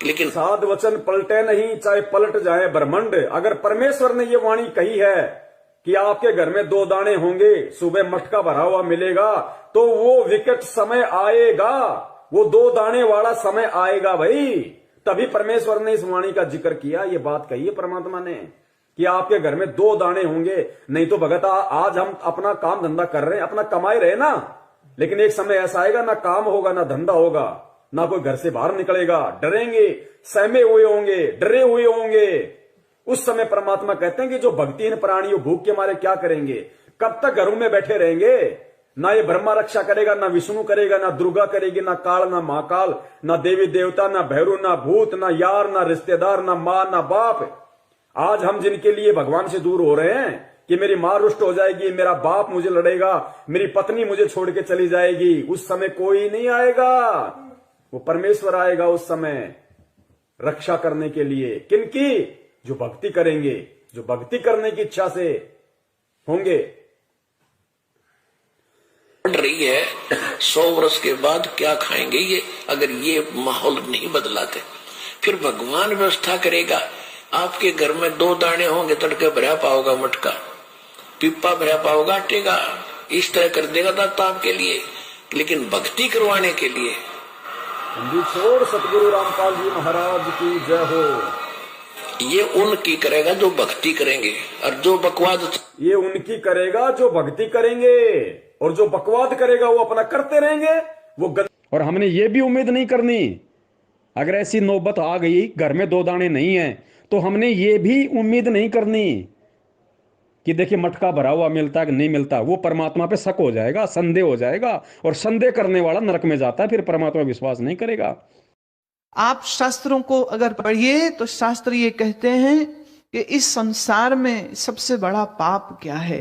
लेकिन साध वचन पलटे नहीं, चाहे पलट जाए ब्रह्मांड। अगर परमेश्वर ने ये वाणी कही है कि आपके घर में 2 दाने होंगे, सुबह मटका भरा हुआ मिलेगा, तो वो विकट समय आएगा, वो 2 दाने वाला समय आएगा भाई। तभी परमेश्वर ने इस वाणी का जिक्र किया। ये बात कही है परमात्मा ने कि आपके घर में 2 दाने होंगे। नहीं तो भगत आज हम अपना काम धंधा कर रहे हैं, अपना कमाई रहे ना, लेकिन एक समय ऐसा आएगा ना काम होगा, ना धंधा होगा, ना कोई घर से बाहर निकलेगा। डरेंगे, सहमे हुए होंगे, डरे हुए होंगे। उस समय परमात्मा कहते हैं कि जो भक्तिहीन प्राणी भूख के मारे क्या करेंगे, कब तक घरों में बैठे रहेंगे। ना ये ब्रह्मा रक्षा करेगा, ना विष्णु करेगा, ना दुर्गा करेगी, ना काल, ना महाकाल, ना देवी देवता, ना भैरू, ना भूत, ना यार, ना रिश्तेदार, ना मां, ना बाप। आज हम जिनके लिए भगवान से दूर हो रहे हैं कि मेरी मां रुष्ट हो जाएगी, मेरा बाप मुझे लड़ेगा, मेरी पत्नी मुझे छोड़ के चली जाएगी, उस समय कोई नहीं आएगा, वो परमेश्वर आएगा उस समय रक्षा करने के लिए। किनकी? जो भक्ति करेंगे, जो भक्ति करने की इच्छा से होंगे। बढ़ रही है, 100 वर्ष के बाद क्या खाएंगे ये, अगर ये माहौल नहीं बदलाते। फिर भगवान व्यवस्था करेगा। आपके घर में 2 दाने होंगे, तड़के भरा पाओगा मटका, पिप्पा भरा पाओगा आटेगा, इस तरह कर देगा दाता आपके लिए। लेकिन भक्ति करवाने के लिए छोड़ सतगुरु रामपाल जी महाराज की जय हो। ये उनकी करेगा जो भक्ति करेंगे, और जो बकवाद, ये उनकी करेगा जो भक्ति करेंगे, और जो बकवाद करेगा वो अपना करते रहेंगे। वो और हमने ये भी उम्मीद नहीं करनी, अगर ऐसी नौबत आ गई घर में 2 दाने नहीं है, तो हमने ये भी उम्मीद नहीं करनी कि देखिए मटका भरा हुआ मिलता है कि नहीं मिलता। वो परमात्मा पे शक हो जाएगा, संदेह हो जाएगा, और संदेह करने वाला नरक में जाता है, फिर परमात्मा विश्वास नहीं करेगा। आप शास्त्रों को अगर पढ़िए तो शास्त्र ये कहते हैं कि इस संसार में सबसे बड़ा पाप क्या है।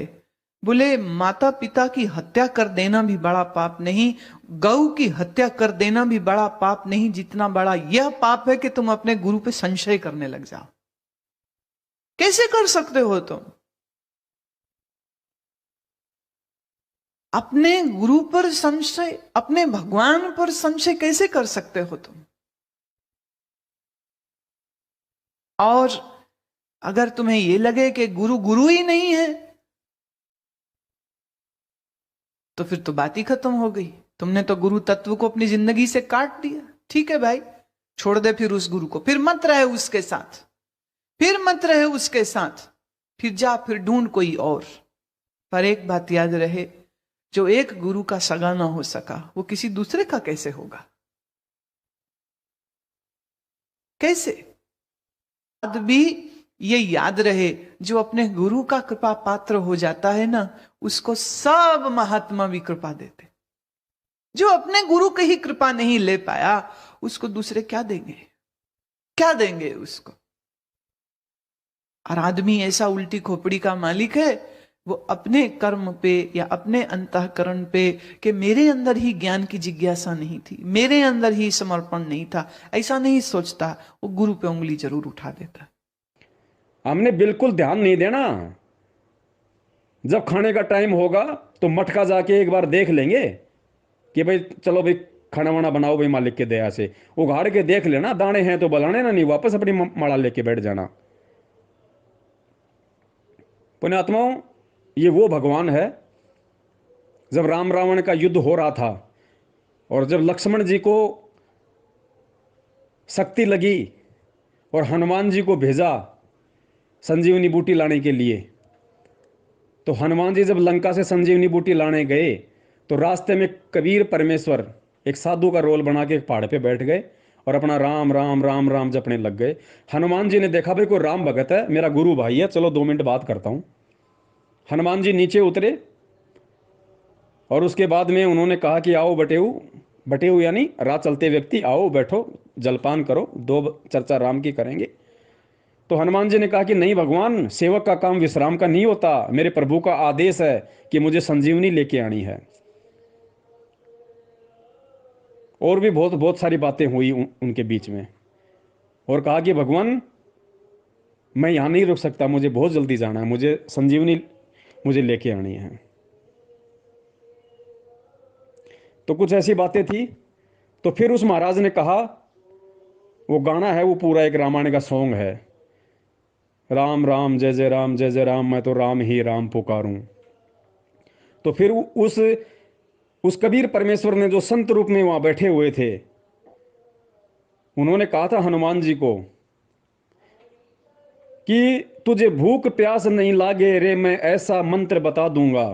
बोले माता पिता की हत्या कर देना भी बड़ा पाप नहीं, गौ की हत्या कर देना भी बड़ा पाप नहीं, जितना बड़ा यह पाप है कि तुम अपने गुरु पे संशय करने लग जाओ। कैसे कर सकते हो तुम? अपने गुरु पर संशय, अपने भगवान पर संशय कैसे कर सकते हो तुम? और अगर तुम्हें यह लगे कि गुरु गुरु ही नहीं है, तो फिर तो बात ही खत्म हो गई। तुमने तो गुरु तत्व को अपनी जिंदगी से काट दिया। ठीक है भाई, छोड़ दे फिर उस गुरु को, फिर मत रहे उसके साथ, फिर मत रहे उसके साथ, फिर जा, फिर ढूंढ कोई और। पर एक बात याद रहे, जो एक गुरु का सगा ना हो सका, वो किसी दूसरे का कैसे होगा? कैसे? बाद भी ये याद रहे, जो अपने गुरु का कृपा पात्र हो जाता है ना, उसको सब महात्मा भी कृपा देते। जो अपने गुरु की ही कृपा नहीं ले पाया, उसको दूसरे क्या देंगे? क्या देंगे उसको? और आदमी ऐसा उल्टी खोपड़ी का मालिक है, वो अपने कर्म पे या अपने अंतःकरण पे कि मेरे अंदर ही ज्ञान की जिज्ञासा नहीं थी, मेरे अंदर ही समर्पण नहीं था, ऐसा नहीं सोचता। वो गुरु पे उंगली जरूर उठा देता। हमने बिल्कुल ध्यान नहीं देना। जब खाने का टाइम होगा तो मटका जाके एक बार देख लेंगे कि भाई चलो भाई खाना वाना बनाओ भाई, मालिक के दया से उघाड़ के देख लेना, दाने हैं तो बलाने ना, नहीं वापस अपनी माला लेके बैठ जाना। पुण्यात्माओं, ये वो भगवान है, जब राम रावण का युद्ध हो रहा था और जब लक्ष्मण जी को शक्ति लगी और हनुमान जी को भेजा संजीवनी बूटी लाने के लिए, तो हनुमान जी जब लंका से संजीवनी बूटी लाने गए तो रास्ते में कबीर परमेश्वर एक साधु का रोल बना के एक पहाड़ पे बैठ गए और अपना राम राम राम राम जपने लग गए। हनुमान जी ने देखा भाई कोई राम भगत है, मेरा गुरु भाई है, चलो 2 मिनट बात करता हूं। हनुमान जी नीचे उतरे और उसके बाद में उन्होंने कहा कि आओ बटेऊ, बटेऊ यानी राह चलते व्यक्ति, आओ बैठो जलपान करो, दो चर्चा राम की करेंगे। तो हनुमान जी ने कहा कि नहीं भगवान, सेवक का काम विश्राम का नहीं होता, मेरे प्रभु का आदेश है कि मुझे संजीवनी लेके आनी है। और भी बहुत बहुत सारी बातें हुई उनके बीच में, और कहा कि भगवान मैं यहां नहीं रुक सकता, मुझे बहुत जल्दी जाना है, मुझे संजीवनी मुझे लेके आनी है। तो कुछ ऐसी बातें थी। तो फिर उस महाराज ने कहा, वो गाना है वो पूरा एक रामायण का सॉन्ग है, राम राम जय जय राम जय जय राम, मैं तो राम ही राम पुकारूं। तो फिर उस कबीर परमेश्वर ने जो संत रूप में वहां बैठे हुए थे, उन्होंने कहा था हनुमान जी को कि तुझे भूख प्यास नहीं लागे रे, मैं ऐसा मंत्र बता दूंगा।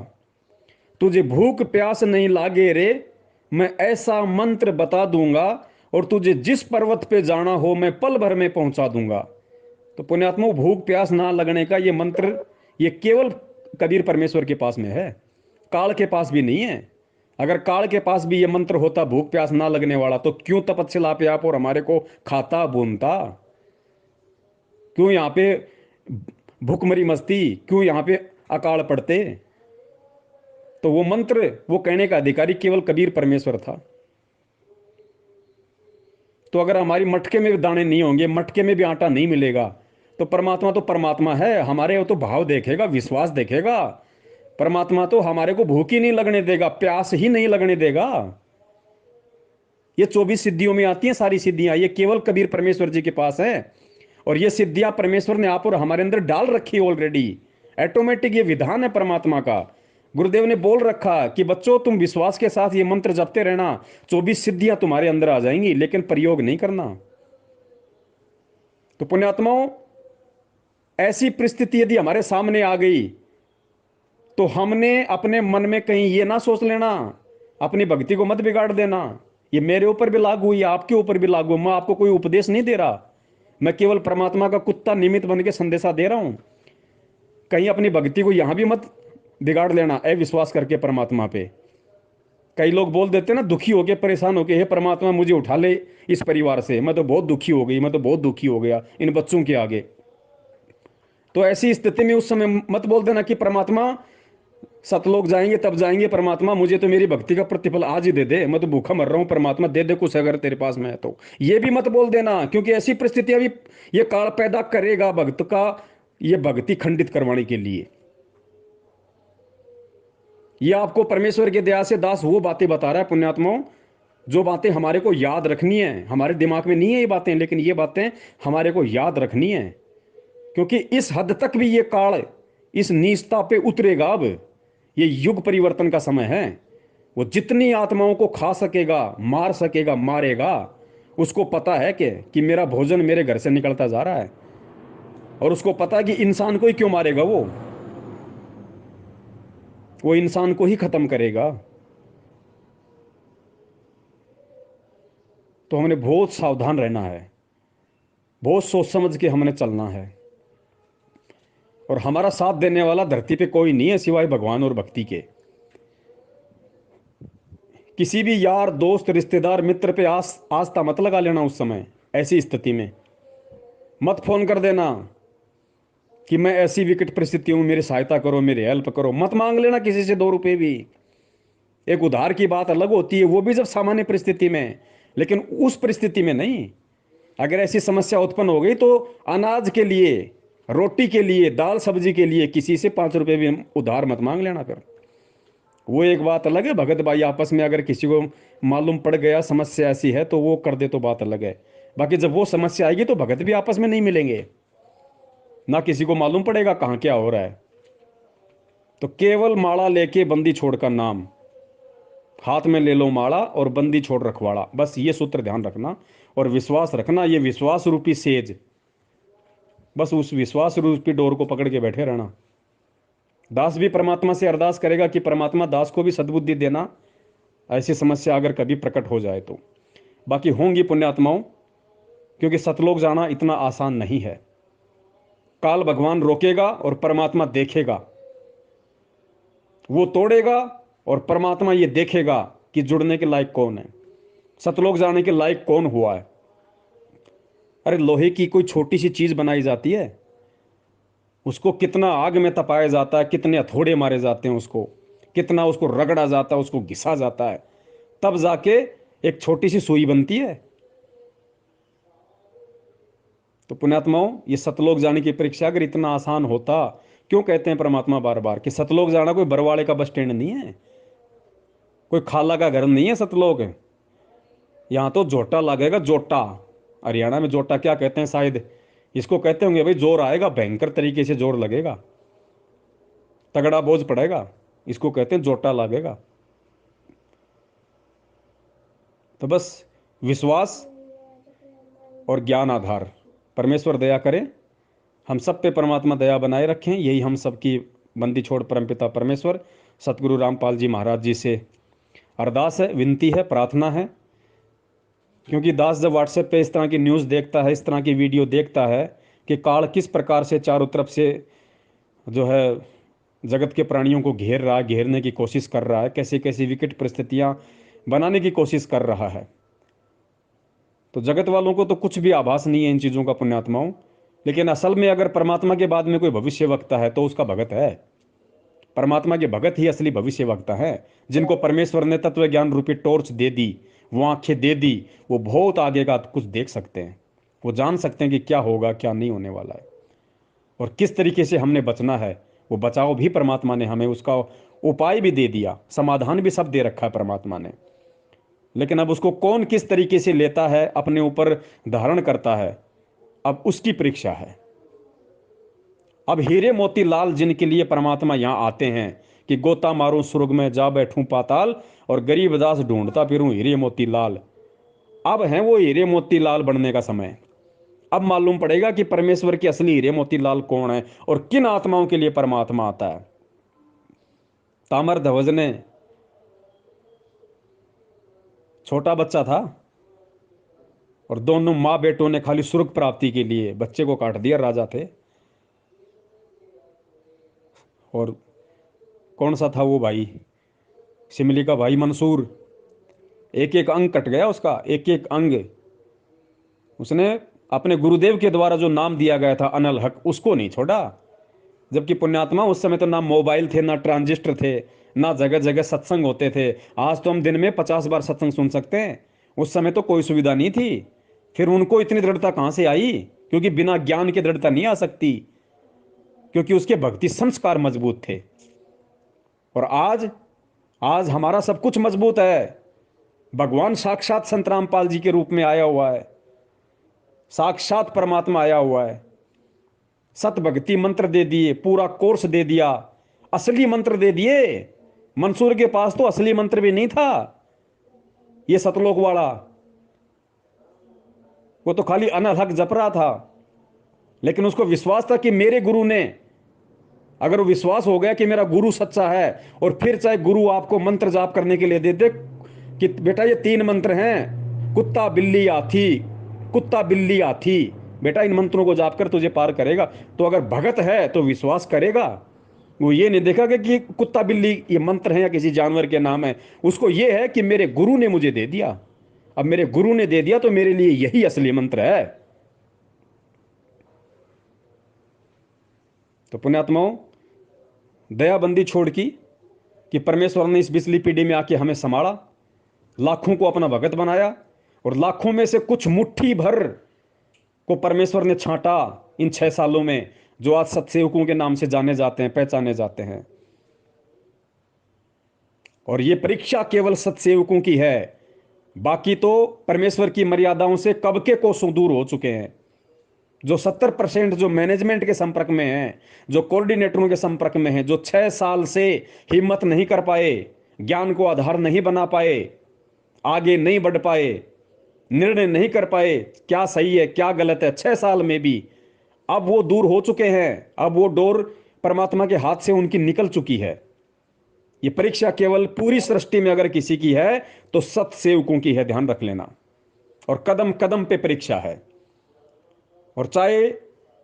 तुझे भूख प्यास नहीं लागे रे, मैं ऐसा मंत्र बता दूंगा, और तुझे जिस पर्वत पे जाना हो मैं पल भर में पहुंचा दूंगा। तो पुण्यात्मा, भूख प्यास ना लगने का ये मंत्र ये केवल कबीर परमेश्वर के पास में है, काल के पास भी नहीं है। अगर काल के पास भी ये मंत्र होता भूख प्यास ना लगने वाला, तो क्यों तपस्या पे आप और हमारे को खाता बूनता? क्यों यहाँ पे भूखमरी मस्ती, क्यों यहाँ पे अकाल पड़ते? तो वो मंत्र वो कहने का अधिकारी केवल कबीर परमेश्वर था। तो अगर हमारी मटके में भी दाने नहीं होंगे, मटके में भी आटा नहीं मिलेगा, तो परमात्मा है, हमारे वो तो भाव देखेगा, विश्वास देखेगा। परमात्मा तो हमारे को भूख ही नहीं लगने देगा, प्यास ही नहीं लगने देगा। ये 24 सिद्धियों में आती हैं सारी सिद्धियां, ये केवल कबीर परमेश्वर जी के पास है। और ये सिद्धियां परमेश्वर ने आप और हमारे अंदर डाल रखी ऑलरेडी, ऑटोमेटिक ये विधान है परमात्मा का। गुरुदेव ने बोल रखा कि बच्चों तुम विश्वास के साथ ये मंत्र जपते रहना, 24 सिद्धियां तुम्हारे अंदर आ जाएंगी, लेकिन प्रयोग नहीं करना। तो पुण्यात्माओं, ऐसी परिस्थिति यदि हमारे सामने आ गई तो हमने अपने मन में कहीं ये ना सोच लेना, अपनी भक्ति को मत बिगाड़ देना। ये मेरे ऊपर भी लागू हुई, आपके ऊपर भी लागू। मैं आपको कोई उपदेश नहीं दे रहा, मैं केवल परमात्मा का कुत्ता निमित्त बन के संदेशा दे रहा हूं। कहीं अपनी भक्ति को यहां भी मत बिगाड़ लेना अविश्वास करके परमात्मा पे। कई लोग बोल देते ना दुखी होके, परेशान होके, हे परमात्मा मुझे उठा ले इस परिवार से, मैं तो बहुत दुखी हो गई, मैं तो बहुत दुखी हो गया इन बच्चों के आगे। तो ऐसी स्थिति में उस समय मत बोल देना कि परमात्मा सतलोक जाएंगे तब जाएंगे, परमात्मा मुझे तो मेरी भक्ति का प्रतिफल आज ही दे दे, मैं तो भूखा मर रहा हूं, परमात्मा दे दे कुछ अगर तेरे पास में है तो। ये भी मत बोल देना, क्योंकि ऐसी परिस्थितियां भी ये काल पैदा करेगा भक्त का, ये भक्ति खंडित करवाने के लिए। ये आपको परमेश्वर के दया से दास वो बातें बता रहा है पुण्यात्माओं, जो बातें हमारे को याद रखनी है। हमारे दिमाग में नहीं है ये बातें, लेकिन ये बातें हमारे को याद रखनी है, क्योंकि इस हद तक भी ये काल इस नीचता पे उतरेगा। अब ये युग परिवर्तन का समय है। वो जितनी आत्माओं को खा सकेगा, मार सकेगा, मारेगा। उसको पता है कि मेरा भोजन मेरे घर से निकलता जा रहा है, और उसको पता है कि इंसान को ही क्यों मारेगा, वो इंसान को ही खत्म करेगा। तो हमने बहुत सावधान रहना है। बहुत सोच समझ के हमने चलना है। और हमारा साथ देने वाला धरती पे कोई नहीं है सिवाय भगवान और भक्ति के। किसी भी यार दोस्त रिश्तेदार मित्र पे आस्था मत लगा लेना उस समय। ऐसी स्थिति में मत फोन कर देना कि मैं ऐसी विकट परिस्थिति हूं, मेरी सहायता करो, मेरी हेल्प करो। मत मांग लेना किसी से 2 रुपए भी। एक उधार की बात अलग होती है, वो भी जब सामान्य परिस्थिति में, लेकिन उस परिस्थिति में नहीं। अगर ऐसी समस्या उत्पन्न हो गई तो अनाज के लिए, रोटी के लिए, दाल सब्जी के लिए किसी से 5 रुपए भी उधार मत मांग लेना। फिर वो एक बात अलग है। भगत भाई आपस में अगर किसी को मालूम पड़ गया समस्या ऐसी है तो वो कर दे तो बात अलग है। बाकी जब वो समस्या आएगी तो भगत भी आपस में नहीं मिलेंगे, ना किसी को मालूम पड़ेगा कहाँ क्या हो रहा है। तो केवल माला लेके बंदी छोड़ का नाम, हाथ में ले लो माला और बंदी छोड़ रखवाड़ा, बस ये सूत्र ध्यान रखना। और विश्वास रखना, ये विश्वास रूपी सेज, बस उस विश्वास रूपी डोर को पकड़ के बैठे रहना। दास भी परमात्मा से अरदास करेगा कि परमात्मा दास को भी सद्बुद्धि देना, ऐसी समस्या अगर कभी प्रकट हो जाए तो। बाकी होंगी पुण्यात्माओं, क्योंकि सतलोक जाना इतना आसान नहीं है। काल भगवान रोकेगा और परमात्मा देखेगा, वो तोड़ेगा और परमात्मा ये देखेगा कि जुड़ने के लायक कौन है, सतलोक जाने के लायक कौन हुआ है। अरे लोहे की कोई छोटी सी चीज बनाई जाती है, उसको कितना आग में तपाया जाता है, कितने हथौड़े मारे जाते हैं उसको, कितना उसको रगड़ा जाता है, उसको घिसा जाता है, तब जाके एक छोटी सी सुई बनती है। तो पुण्यात्माओं, ये सतलोक जाने की परीक्षा अगर इतना आसान होता, क्यों कहते हैं परमात्मा बार बार कि सतलोक जाना कोई बरवाड़े का बस स्टैंड नहीं है, कोई खाला का घर नहीं है सतलोक। यहां तो जोटा लगेगा, जोटा। हरियाणा में जोटा क्या कहते हैं शायद, इसको कहते होंगे भाई जोर आएगा, भयंकर तरीके से जोर लगेगा, तगड़ा बोझ पड़ेगा, इसको कहते हैं जोटा लगेगा। तो बस विश्वास और ज्ञान आधार, परमेश्वर दया करे, हम सब पे परमात्मा दया बनाए रखें, यही हम सबकी बंदी छोड़ परमपिता परमेश्वर सतगुरु रामपाल जी महाराज जी से अरदास है, विनती है, प्रार्थना है। क्योंकि दास जब व्हाट्सएप पे इस तरह की न्यूज़ देखता है, इस तरह की वीडियो देखता है कि काल किस प्रकार से चारों तरफ से जो है जगत के प्राणियों को घेर रहा है, घेरने की कोशिश कर रहा है, कैसी कैसी विकट परिस्थितियां बनाने की कोशिश कर रहा है, तो जगत वालों को तो कुछ भी आभास नहीं है इन चीज़ों का पुण्यात्माओं। लेकिन असल में अगर परमात्मा के बाद में कोई भविष्य वक्ता है तो उसका भगत है। परमात्मा के भगत ही असली भविष्य वक्ता है, जिनको परमेश्वर ने तत्व ज्ञान रूपी टॉर्च दे दी, वो आंखें दे दी, वो बहुत आगे का कुछ देख सकते हैं, वो जान सकते हैं कि क्या होगा क्या नहीं होने वाला है और किस तरीके से हमने बचना है। वो बचाव भी परमात्मा ने हमें उसका उपाय भी दे दिया, समाधान भी सब दे रखा है परमात्मा ने। लेकिन अब उसको कौन किस तरीके से लेता है, अपने ऊपर धारण करता है, अब उसकी परीक्षा है। अब हीरे मोती लाल जिनके लिए परमात्मा यहां आते हैं कि गोता मारूं स्वर्ग में जा बैठूं पाताल और गरीब दास ढूंढता फिरूं हीरे मोती लाल, अब है वो हीरे मोती लाल बनने का समय। अब मालूम पड़ेगा कि परमेश्वर के असली हीरे मोती लाल कौन है और किन आत्माओं के लिए परमात्मा आता है। तामर ध्वज ने, छोटा बच्चा था और दोनों माँ बेटों ने खाली स्वर्ग प्राप्ति के लिए बच्चे को काट दिया, राजा थे। और कौन सा था वो भाई, सिमली का भाई मंसूर, एक एक अंग कट गया उसका, एक एक अंग। उसने अपने गुरुदेव के द्वारा जो नाम दिया गया था अनल हक, उसको नहीं छोड़ा। जबकि पुण्यात्मा उस समय तो ना मोबाइल थे, ना ट्रांजिस्टर थे, ना जगह जगह सत्संग होते थे। आज तो हम दिन में 50 बार सत्संग सुन सकते हैं, उस समय तो कोई सुविधा नहीं थी। फिर उनको इतनी दृढ़ता कहां से आई? क्योंकि बिना ज्ञान के दृढ़ता नहीं आ सकती, क्योंकि उसके भक्ति संस्कार मजबूत थे। और आज हमारा सब कुछ मजबूत है। भगवान साक्षात संत रामपाल जी के रूप में आया हुआ है, साक्षात परमात्मा आया हुआ है, सत भक्ति मंत्र दे दिए, पूरा कोर्स दे दिया, असली मंत्र दे दिए। मंसूर के पास तो असली मंत्र भी नहीं था, ये सतलोक वाला, वो तो खाली अनल हक जप रहा था। लेकिन उसको विश्वास था कि मेरे गुरु ने, अगर वो विश्वास हो गया कि मेरा गुरु सच्चा है, और फिर चाहे गुरु आपको मंत्र जाप करने के लिए दे दे कि बेटा ये 3 मंत्र हैं, कुत्ता बिल्ली हाथी, कुत्ता बिल्ली हाथी, बेटा इन मंत्रों को जाप कर तुझे पार करेगा। तो अगर भगत है तो विश्वास करेगा, वो ये नहीं देखेगा कि कुत्ता बिल्ली ये मंत्र है या किसी जानवर के नाम है। उसको ये है कि मेरे गुरु ने मुझे दे दिया, अब मेरे गुरु ने दे दिया तो मेरे लिए यही असली मंत्र है। तो पुण्यात्माओं, दयाबंदी छोड़ की कि परमेश्वर ने इस बिजली पीढ़ी में आके हमें संभाला, लाखों को अपना भगत बनाया, और लाखों में से कुछ मुट्ठी भर को परमेश्वर ने छांटा इन 6 सालों में, जो आज सत्सेवकों के नाम से जाने जाते हैं, पहचाने जाते हैं। और ये परीक्षा केवल सत्सेवकों की है, बाकी तो परमेश्वर की मर्यादाओं से कब के कोसों दूर हो चुके हैं। जो 70% जो मैनेजमेंट के संपर्क में हैं, जो कोऑर्डिनेटरों के संपर्क में हैं, जो 6 साल से हिम्मत नहीं कर पाए, ज्ञान को आधार नहीं बना पाए, आगे नहीं बढ़ पाए, निर्णय नहीं कर पाए क्या सही है क्या गलत है 6 साल में भी, अब वो दूर हो चुके हैं। अब वो डोर परमात्मा के हाथ से उनकी निकल चुकी है। ये परीक्षा केवल पूरी सृष्टि में अगर किसी की है तो सत्सेवकों की है, ध्यान रख लेना। और कदम कदम पे परीक्षा है। और चाहे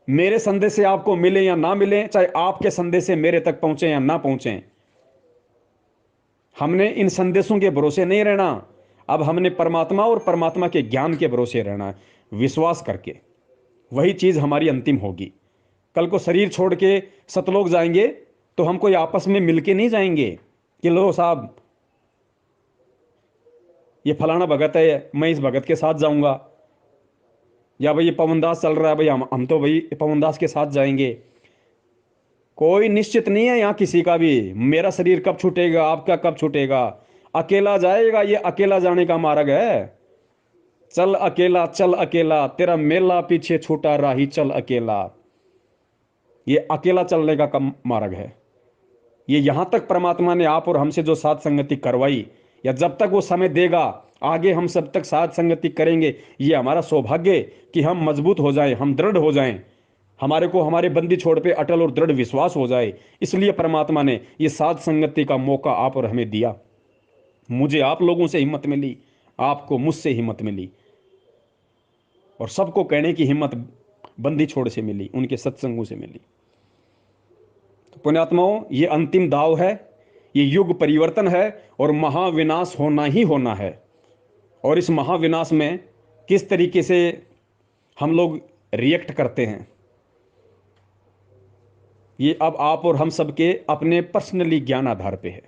मेरे संदेश से आपको मिले या ना मिले, चाहे आपके संदेश से मेरे तक पहुंचे या ना पहुंचे, हमने इन संदेशों के भरोसे नहीं रहना। अब हमने परमात्मा और परमात्मा के ज्ञान के भरोसे रहना है, विश्वास करके। वही चीज हमारी अंतिम होगी। कल को शरीर छोड़ के सतलोक जाएंगे तो हम कोई आपस में मिलके नहीं जाएंगे कि लो साहब ये फलाना भगत है, मैं इस भगत के साथ जाऊंगा, या भाई ये पवनदास चल रहा है, भाई हम तो भाई पवनदास के साथ जाएंगे। कोई निश्चित नहीं है यहाँ किसी का भी, मेरा शरीर कब छूटेगा, आपका कब छूटेगा। अकेला जाएगा, ये अकेला जाने का मार्ग है। चल अकेला, तेरा मेला पीछे छूटा राही, चल अकेला। ये अकेला चलने का मार्ग है। ये यहां तक परमात्मा ने आप और हमसे जो साथ संगति करवाई, या जब तक वो समय देगा आगे हम सब तक साथ संगति करेंगे। ये हमारा सौभाग्य कि हम मजबूत हो जाएं, हम दृढ़ हो जाएं, हमारे को हमारे बंदी छोड़ पे अटल और दृढ़ विश्वास हो जाए। इसलिए परमात्मा ने ये साथ संगति का मौका आप और हमें दिया। मुझे आप लोगों से हिम्मत मिली, आपको मुझसे हिम्मत मिली, और सबको कहने की हिम्मत बंदी छोड़ से मिली, उनके सत्संगों से मिली। तो पुण्यात्माओं, ये अंतिम दाव है, ये युग परिवर्तन है, और महाविनाश होना ही होना है। और इस महाविनाश में किस तरीके से हम लोग रिएक्ट करते हैं, ये अब आप और हम सबके अपने पर्सनली ज्ञान आधार पे है।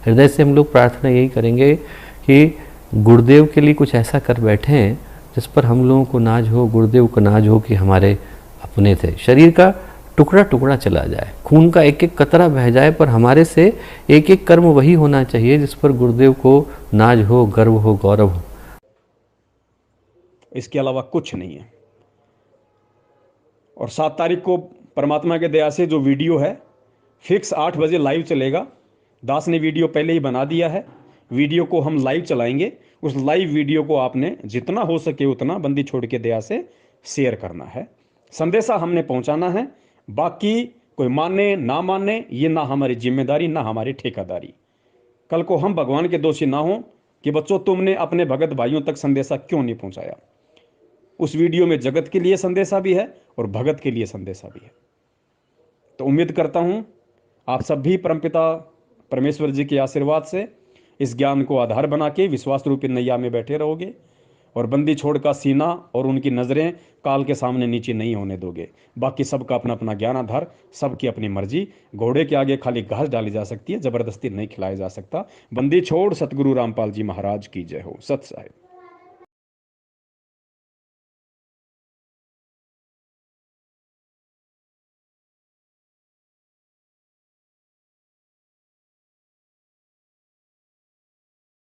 हृदय से हम लोग प्रार्थना यही करेंगे कि गुरुदेव के लिए कुछ ऐसा कर बैठे हैं जिस पर हम लोगों को नाज हो, गुरुदेव को नाज हो कि हमारे अपने थे। शरीर का टुकड़ा टुकड़ा चला जाए, खून का एक एक कतरा बह जाए, पर हमारे से एक एक कर्म वही होना चाहिए जिस पर गुरुदेव को नाज हो, गर्व हो, गौरव हो। इसके अलावा कुछ नहीं है। और 7 तारीख को परमात्मा के दया से जो वीडियो है फिक्स 8 बजे लाइव चलेगा। दास ने वीडियो पहले ही बना दिया है, वीडियो को हम लाइव चलाएंगे। उस लाइव वीडियो को आपने जितना हो सके उतना बंदी छोड़ के दया से शेयर करना है, संदेशा हमने पहुंचाना है। बाकी कोई माने ना माने ये ना हमारी जिम्मेदारी, ना हमारी ठेकेदारी। कल को हम भगवान के दोषी ना हो कि बच्चों तुमने अपने भगत भाइयों तक संदेशा क्यों नहीं पहुंचाया। उस वीडियो में जगत के लिए संदेशा भी है और भगत के लिए संदेशा भी है। तो उम्मीद करता हूं आप सब भी परमपिता परमेश्वर जी के आशीर्वाद से इस ज्ञान को आधार बना के विश्वास रूपी नैया में बैठे रहोगे, और बंदी छोड़ का सीना और उनकी नज़रें काल के सामने नीचे नहीं होने दोगे। बाकी सबका अपना अपना ज्ञान आधार, सबकी अपनी मर्जी। घोड़े के आगे खाली घास डाली जा सकती है, जबरदस्ती नहीं खिलाया जा सकता। बंदी छोड़ सतगुरु रामपाल जी महाराज की जय हो। सत साहिब।